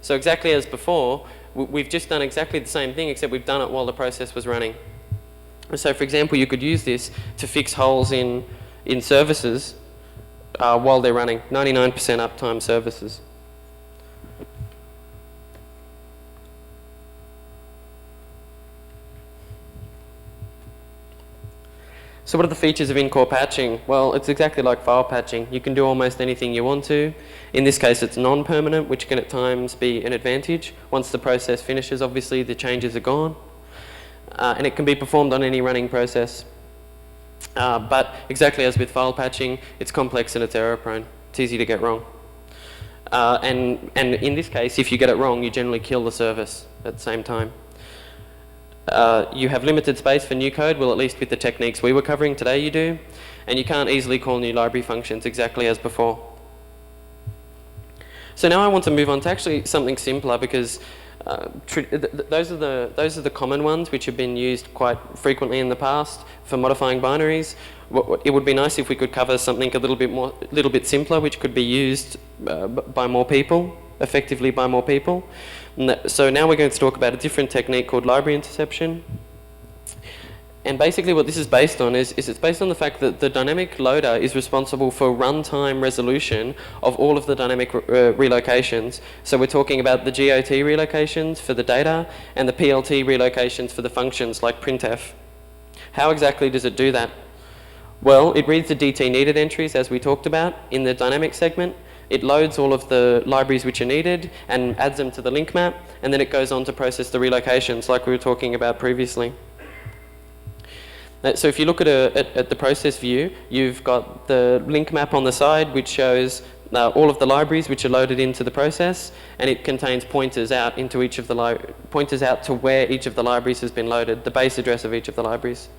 So exactly as before, we've just done exactly the same thing, except we've done it while the process was running. So for example, you could use this to fix holes in services while they're running, 99% uptime services. So what are the features of in-core patching? Well, it's exactly like file patching. You can do almost anything you want to. In this case, it's non-permanent, which can at times be an advantage. Once the process finishes, obviously, the changes are gone. And it can be performed on any running process. But exactly as with file patching, it's complex and it's error-prone. It's easy to get wrong. And in this case, if you get it wrong, you generally kill the service at the same time. You have limited space for new code, well, at least with the techniques we were covering today you do, and you can't easily call new library functions exactly as before. So now I want to move on to actually something simpler, because those are the common ones which have been used quite frequently in the past for modifying binaries. It would be nice if we could cover something a little bit simpler, which could be used by more people, effectively by more people. So now we're going to talk about a different technique called library interception. And basically what this is based on is it's based on the fact that the dynamic loader is responsible for runtime resolution of all of the dynamic relocations. So we're talking about the GOT relocations for the data and the PLT relocations for the functions like printf. How exactly does it do that? Well, it reads the DT needed entries as we talked about in the dynamic segment. It loads all of the libraries which are needed and adds them to the link map, and then it goes on to process the relocations like we were talking about previously. So if you look at the process view, you've got the link map on the side which shows all of the libraries which are loaded into the process, and it contains pointers out into each of the pointers out to where each of the libraries has been loaded, the base address of each of the libraries.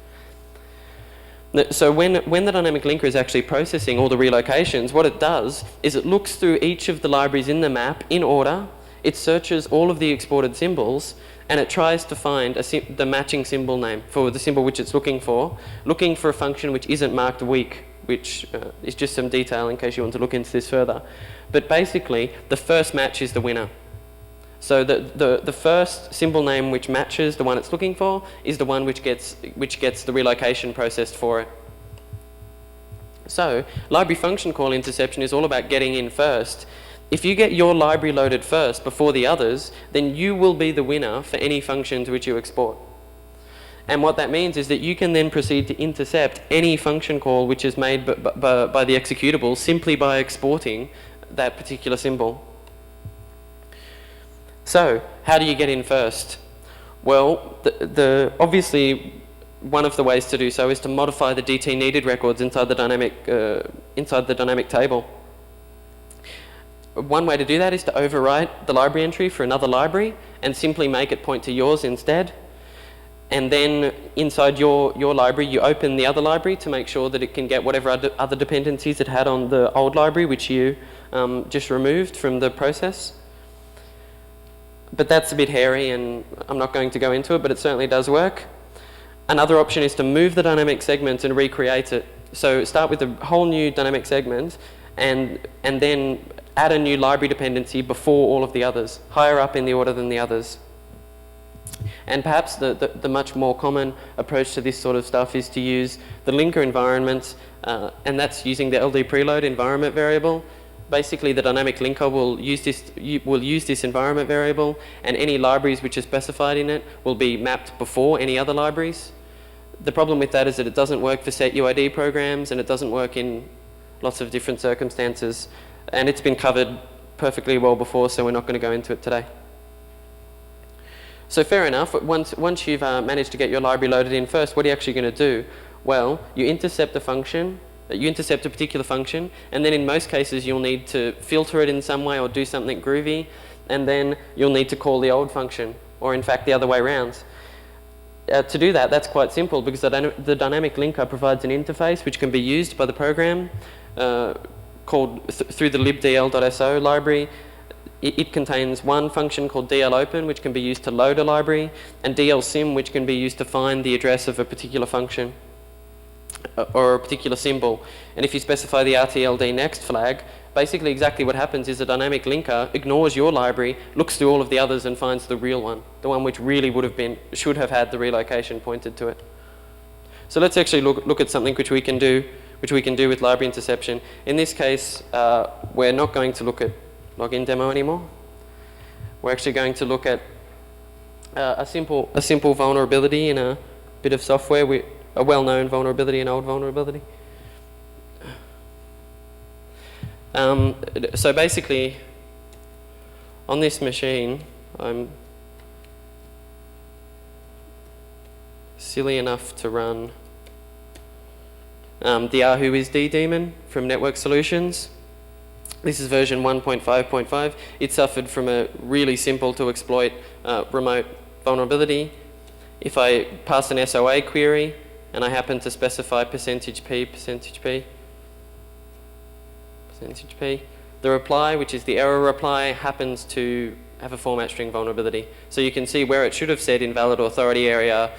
So when the dynamic linker is actually processing all the relocations, what it does is it looks through each of the libraries in the map in order, it searches all of the exported symbols, and it tries to find the matching symbol name for the symbol which it's looking for a function which isn't marked weak, which is just some detail in case you want to look into this further. But basically, the first match is the winner. So the first symbol name which matches the one it's looking for is the one which gets the relocation processed for it. So library function call interception is all about getting in first. If you get your library loaded first before the others, then you will be the winner for any function to which you export. And what that means is that you can then proceed to intercept any function call which is made by the executable simply by exporting that particular symbol. So, how do you get in first? Well, obviously one of the ways to do so is to modify the DT needed records inside the dynamic table. One way to do that is to overwrite the library entry for another library and simply make it point to yours instead. And then inside your library, you open the other library to make sure that it can get whatever other dependencies it had on the old library, which you just removed from the process. But that's a bit hairy, and I'm not going to go into it, but it certainly does work. Another option is to move the dynamic segment and recreate it. So start with a whole new dynamic segment and then add a new library dependency before all of the others, higher up in the order than the others. And perhaps the much more common approach to this sort of stuff is to use the linker environment, and that's using the LD preload environment variable. Basically, the dynamic linker will use this environment variable, and any libraries which are specified in it will be mapped before any other libraries. The problem with that is that it doesn't work for set UID programs, and it doesn't work in lots of different circumstances. And it's been covered perfectly well before, so we're not going to go into it today. So fair enough, once you've managed to get your library loaded in first, what are you actually going to do? Well, you intercept a function, you intercept a particular function, and then in most cases you'll need to filter it in some way or do something groovy, and then you'll need to call the old function, or in fact the other way around. To do that, that's quite simple, because the dynamic linker provides an interface which can be used by the program called through the libdl.so library. It contains one function called dlopen, which can be used to load a library, and dlsim, which can be used to find the address of a particular function or a particular symbol. And if you specify the rtld next flag, basically exactly what happens is the dynamic linker ignores your library, looks through all of the others and finds the real one, the one which really should have had the relocation pointed to it. So let's actually look at something which we can do with library interception. In this case, we're not going to look at login demo anymore. We're actually going to look at a simple vulnerability in a bit of software, a well-known vulnerability, an old vulnerability. So basically, on this machine, I'm silly enough to run the Yahoo ISD daemon from Network Solutions. This is version 1.5.5. It suffered from a really simple to exploit remote vulnerability. If I pass an SOA query and I happen to specify %p, the reply, which is the error reply, happens to have a format string vulnerability. So you can see where it should have said invalid authority area,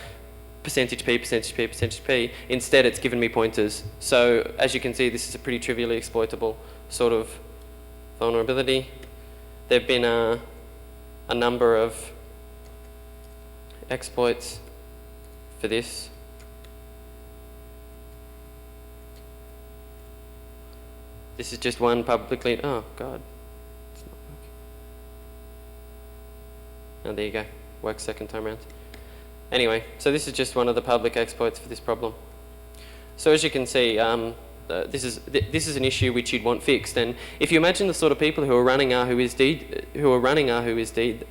%p, instead it's given me pointers. So as you can see, this is a pretty trivially exploitable sort of vulnerability. There have been a number of exploits for this. This is just one publicly, oh God. It's not working. Oh, there you go, works second time around. Anyway, so this is just one of the public exploits for this problem. So as you can see, this is an issue which you'd want fixed. And if you imagine the sort of people who are running AhuIsD,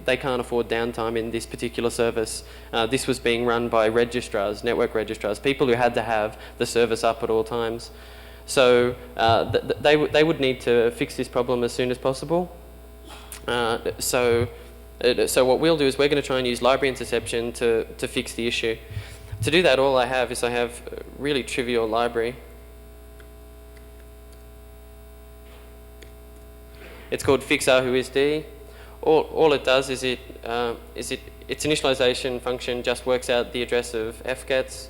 they can't afford downtime in this particular service. This was being run by registrars, network registrars, people who had to have the service up at all times. So they would need to fix this problem as soon as possible. So what we'll do is we're going to try and use library interception to fix the issue. To do that, all I have is a really trivial library. It's called fix AhuIsD. All it does is its initialization function just works out the address of fgets,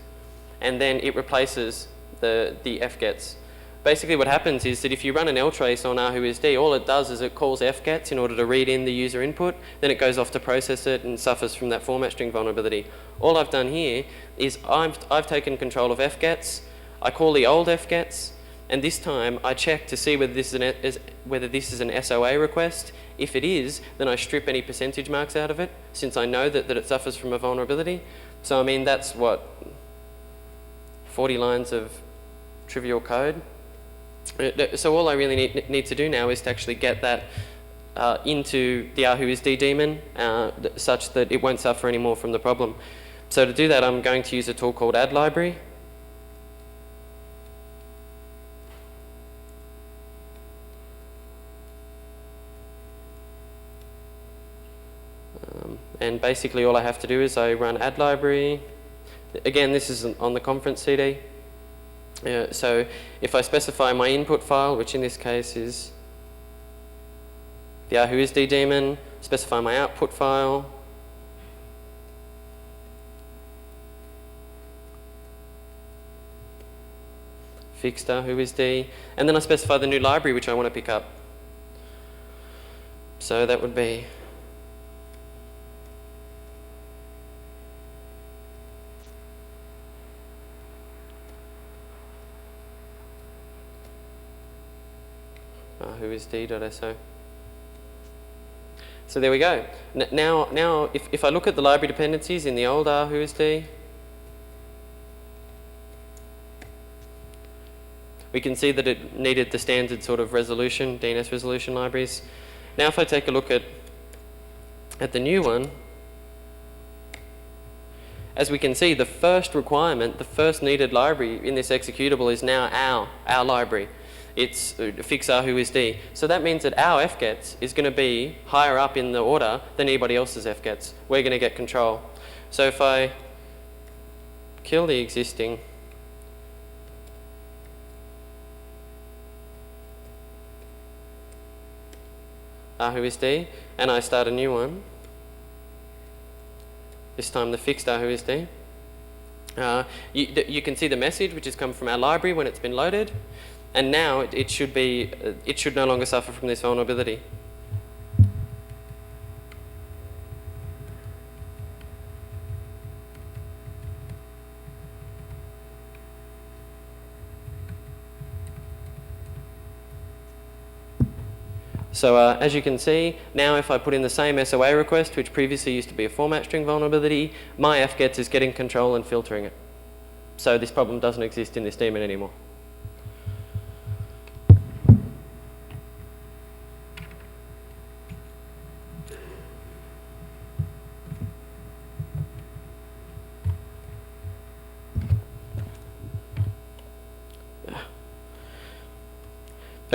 and then it replaces the fgets. Basically what happens is that if you run an ltrace on AhuIsD, all it does is it calls fgets in order to read in the user input, then it goes off to process it and suffers from that format string vulnerability. All I've done here is I've taken control of fgets, I call the old fgets, and this time I check to see whether this is an SOA request. If it is, then I strip any percentage marks out of it, since I know that it suffers from a vulnerability. So I mean, that's what, 40 lines of trivial code. So all I really need to do now is to actually get that into the AhuIsD daemon such that it won't suffer anymore from the problem. So to do that, I'm going to use a tool called add library. And basically all I have to do is I run add library. Again, this is on the conference CD. So if I specify my input file, which in this case is the AhuIsD daemon, specify my output file, fixed AhuIsD, and then I specify the new library which I want to pick up. So that would be AhuIsD.so. So there we go. Now if I look at the library dependencies in the old AhuIsD, we can see that it needed the standard sort of resolution, DNS resolution libraries. Now if I take a look at the new one, as we can see, the first requirement, the first needed library in this executable is now our library. It's fix AhuIsD. So that means that our fgets is going to be higher up in the order than anybody else's fgets. We're going to get control. So if I kill the existing AhuIsD and I start a new one, this time the fixed AhuIsD, you can see the message which has come from our library when it's been loaded. And now it should no longer suffer from this vulnerability. So as you can see, now if I put in the same SOA request, which previously used to be a format string vulnerability, my fgets is getting control and filtering it. So this problem doesn't exist in this daemon anymore.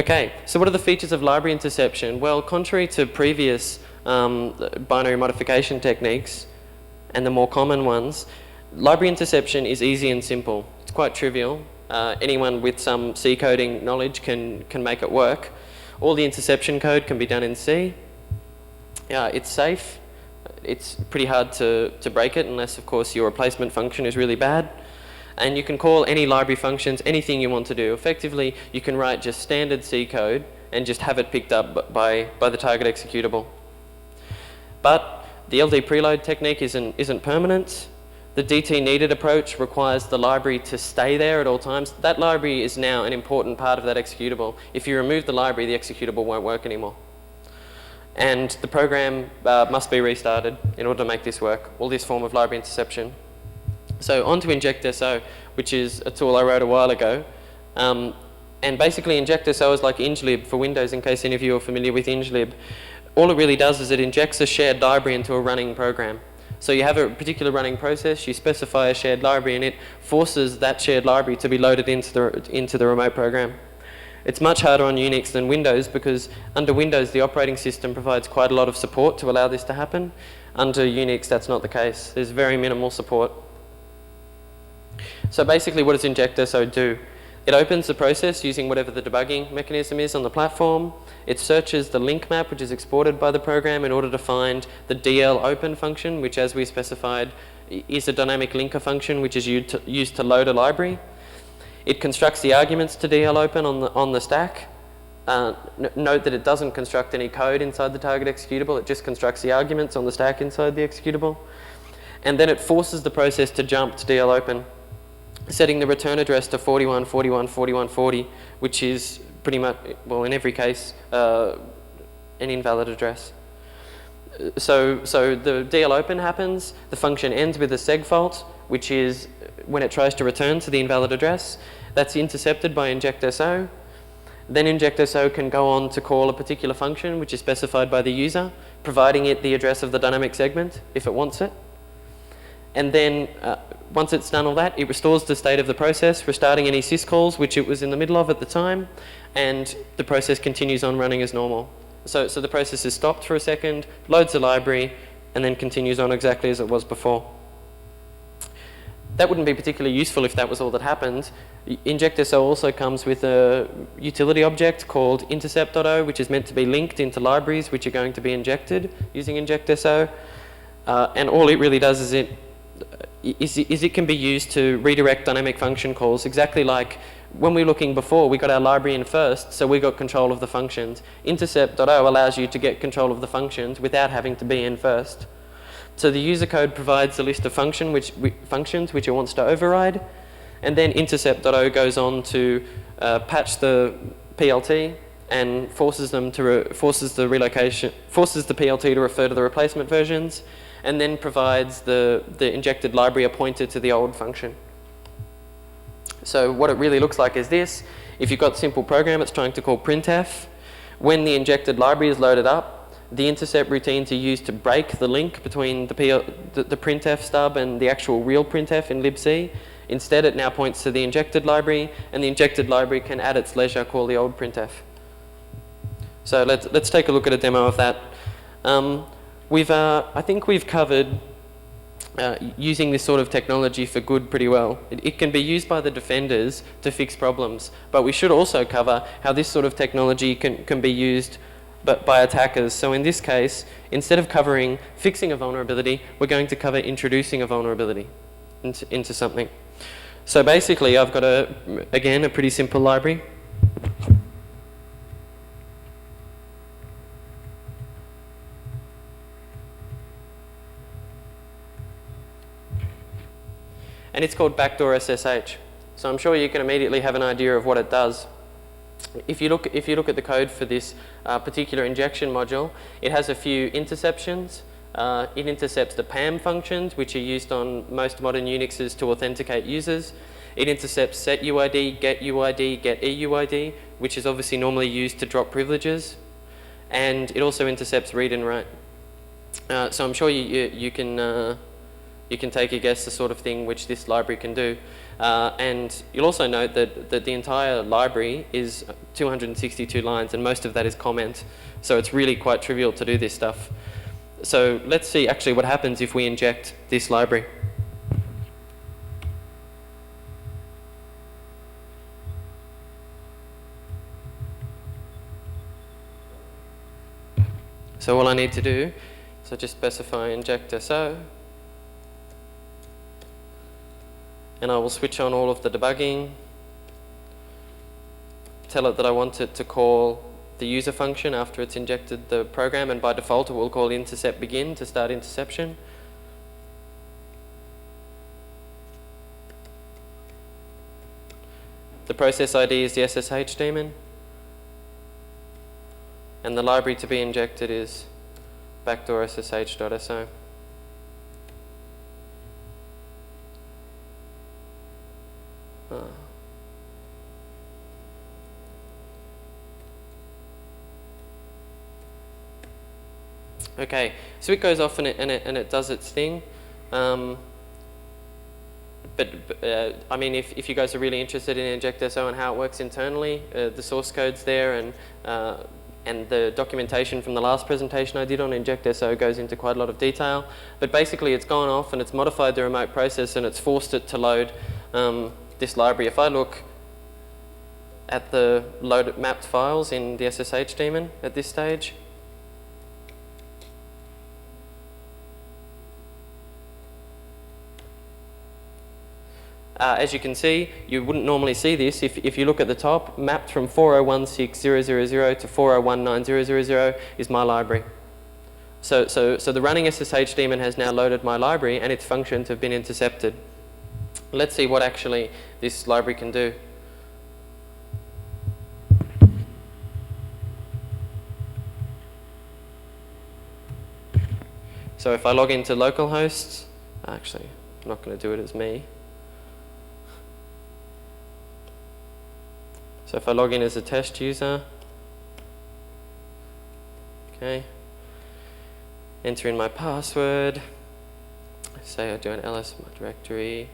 Okay, so what are the features of library interception? Well, contrary to previous binary modification techniques and the more common ones, library interception is easy and simple. It's quite trivial. Anyone with some C coding knowledge can make it work. All the interception code can be done in C. It's safe. It's pretty hard to break it unless, of course, your replacement function is really bad. And you can call any library functions anything you want to do. Effectively, you can write just standard C code and just have it picked up by the target executable. But the LD preload technique isn't permanent. The DT needed approach requires the library to stay there at all times. That library is now an important part of that executable. If you remove the library, the executable won't work anymore. And the program must be restarted in order to make this work, all this form of library interception. So on to InjectSO, which is a tool I wrote a while ago. And basically InjectSO is like inglib for Windows, in case any of you are familiar with inglib. All it really does is it injects a shared library into a running program. So you have a particular running process, you specify a shared library, and it forces that shared library to be loaded into the remote program. It's much harder on Unix than Windows because under Windows the operating system provides quite a lot of support to allow this to happen. Under Unix that's not the case. There's very minimal support. So basically what does InjectSO do? It opens the process using whatever the debugging mechanism is on the platform. It searches the link map which is exported by the program in order to find the DL open function, which as we specified is a dynamic linker function which is used to load a library. It constructs the arguments to DL open on the stack. Note that it doesn't construct any code inside the target executable, it just constructs the arguments on the stack inside the executable. And then it forces the process to jump to DL open, setting the return address to 41, 41, 41, 40, which is pretty much, well, in every case, an invalid address. So the DL open happens, the function ends with a seg fault, which is when it tries to return to the invalid address. That's intercepted by InjectSO. Then InjectSO can go on to call a particular function, which is specified by the user, providing it the address of the dynamic segment if it wants it. And then once it's done all that, it restores the state of the process, restarting any syscalls which it was in the middle of at the time, and the process continues on running as normal. So the process is stopped for a second, loads the library, and then continues on exactly as it was before. That wouldn't be particularly useful if that was all that happened. InjectSO also comes with a utility object called intercept.o, which is meant to be linked into libraries which are going to be injected using InjectSO. And all it really does is it can be used to redirect dynamic function calls, exactly like when we were looking before, we got our library in first, so we got control of the functions. Intercept.o allows you to get control of the functions without having to be in first. So the user code provides a list of functions which it wants to override, and then intercept.o goes on to patch the PLT and forces the PLT to refer to the replacement versions, and then provides the injected library a pointer to the old function. So what it really looks like is this. If you've got a simple program, it's trying to call printf. When the injected library is loaded up, the intercept routines are used to break the link between the printf stub and the actual real printf in libc. Instead, it now points to the injected library, and the injected library can at its leisure call the old printf. So let's take a look at a demo of that. I think we've covered using this sort of technology for good pretty well. It can be used by the defenders to fix problems, but we should also cover how this sort of technology can be used by attackers. So in this case, instead of covering fixing a vulnerability, we're going to cover introducing a vulnerability into something. So basically, I've got again, a pretty simple library. And it's called backdoor SSH. So I'm sure you can immediately have an idea of what it does. If you look at the code for this particular injection module, it has a few interceptions. It intercepts the PAM functions, which are used on most modern Unixes to authenticate users. It intercepts setuid, getuid, getEUID, which is obviously normally used to drop privileges. And it also intercepts read and write. So I'm sure you can you can take a guess the sort of thing which this library can do. And you'll also note that the entire library is 262 lines, and most of that is comment. So it's really quite trivial to do this stuff. So let's see actually what happens if we inject this library. So all I need to do is I just specify inject SO, and I will switch on all of the debugging, tell it that I want it to call the user function after it's injected the program, and by default it will call intercept begin to start interception. The process ID is the SSH daemon, and the library to be injected is backdoor ssh.so. Okay, so it goes off and it does its thing. I mean, if you guys are really interested in InjectSO and how it works internally, the source code's there, and the documentation from the last presentation I did on InjectSO goes into quite a lot of detail. But basically, it's gone off and it's modified the remote process and it's forced it to load this library. If I look at the loaded mapped files in the SSH daemon at this stage, as you can see, you wouldn't normally see this. If you look at the top, mapped from 4016.000 to 4019.000 is my library. So the running SSH daemon has now loaded my library and its functions have been intercepted. Let's see what actually this library can do. So if I log into localhost, actually, I'm not going to do it as me. So if I log in as a test user, okay, enter in my password, say I do an ls directory,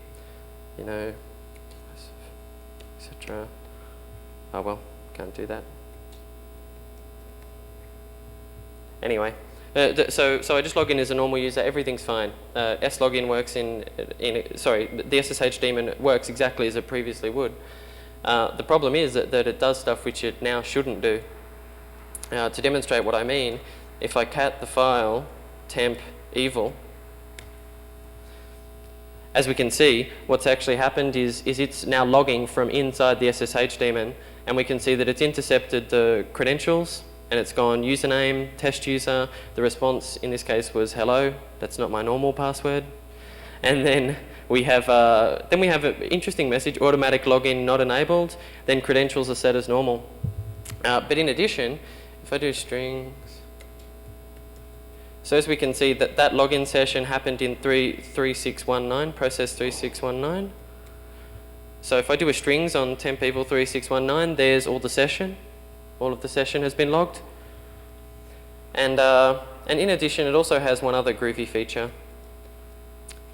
you know, etc. Oh well, can't do that. Anyway, so I just log in as a normal user, everything's fine. slogin works the SSH daemon works exactly as it previously would. The problem is that it does stuff which it now shouldn't do. To demonstrate what I mean, if I cat the file temp evil, as we can see, what's actually happened is it's now logging from inside the SSH daemon, and we can see that it's intercepted the credentials, and it's gone username, test user, the response in this case was hello, that's not my normal password, and then we have an interesting message, automatic login not enabled, then credentials are set as normal. But in addition, if I do strings, so as we can see that login session happened in 3619, process 3619. So if I do a strings on temp evil 3619, there's all the session. All of the session has been logged. And in addition, it also has one other groovy feature.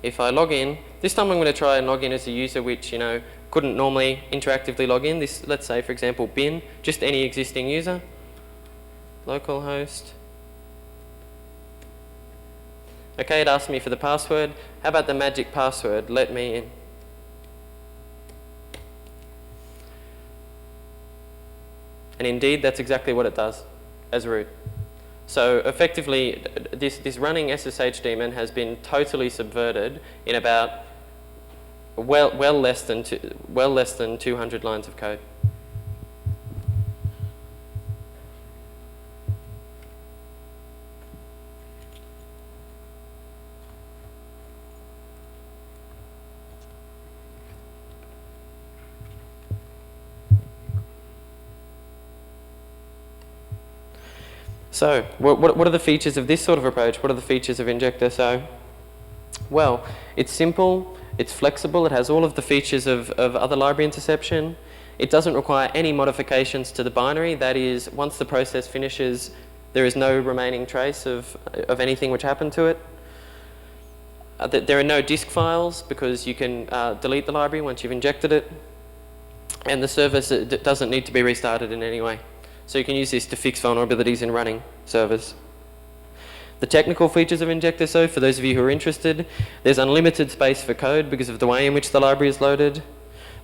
If I log in, this time I'm going to try and log in as a user which, you know, couldn't normally interactively log in. This, let's say, for example, bin, just any existing user, localhost. Okay, it asked me for the password. How about the magic password? Let me in. And indeed, that's exactly what it does as root. So effectively, this running SSH daemon has been totally subverted in about well less than 200 lines of code. So, what are the features of this sort of approach? What are the features of InjectSO? Well, it's simple, it's flexible, it has all of the features of other library interception. It doesn't require any modifications to the binary. That is, once the process finishes, there is no remaining trace of anything which happened to it. There are no disk files because you can delete the library once you've injected it. And the service doesn't need to be restarted in any way. So you can use this to fix vulnerabilities in running servers. The technical features of InjectSO, for those of you who are interested, there's unlimited space for code because of the way in which the library is loaded.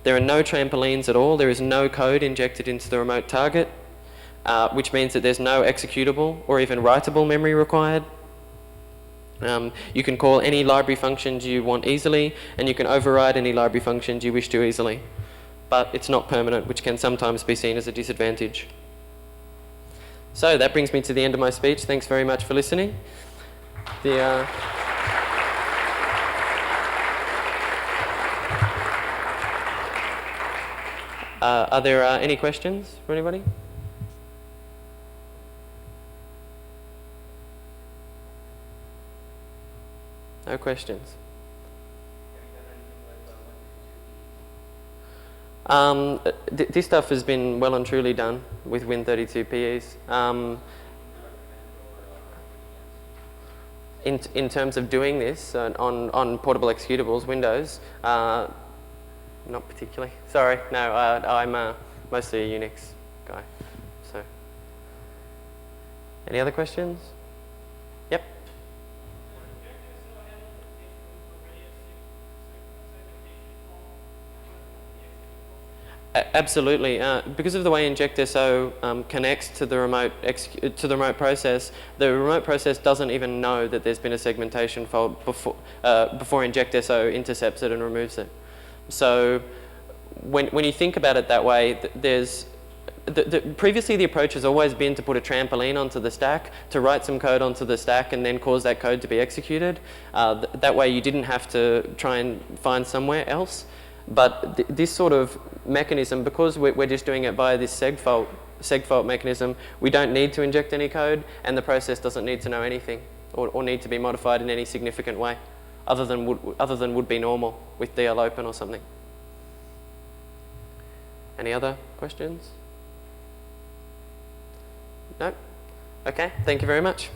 There are no trampolines at all. There is no code injected into the remote target, which means that there's no executable or even writable memory required. You can call any library functions you want easily, and you can override any library functions you wish to easily. But it's not permanent, which can sometimes be seen as a disadvantage. So that brings me to the end of my speech. Thanks very much for listening. Are there any questions for anybody? No questions. This stuff has been well and truly done with Win32PEs. In terms of doing this on portable executables, Windows, not particularly. Sorry, no, I'm mostly a Unix guy. So, any other questions? Yep. Absolutely. Because of the way InjectSO connects to the remote process, the remote process doesn't even know that there's been a segmentation fault before InjectSO intercepts it and removes it. So when you think about it that way, previously the approach has always been to put a trampoline onto the stack, to write some code onto the stack and then cause that code to be executed. That way you didn't have to try and find somewhere else. But this sort of mechanism, because we're just doing it via this seg fault mechanism, we don't need to inject any code, and the process doesn't need to know anything or need to be modified in any significant way, other than would be normal with DL open or something. Any other questions? No? Okay, thank you very much.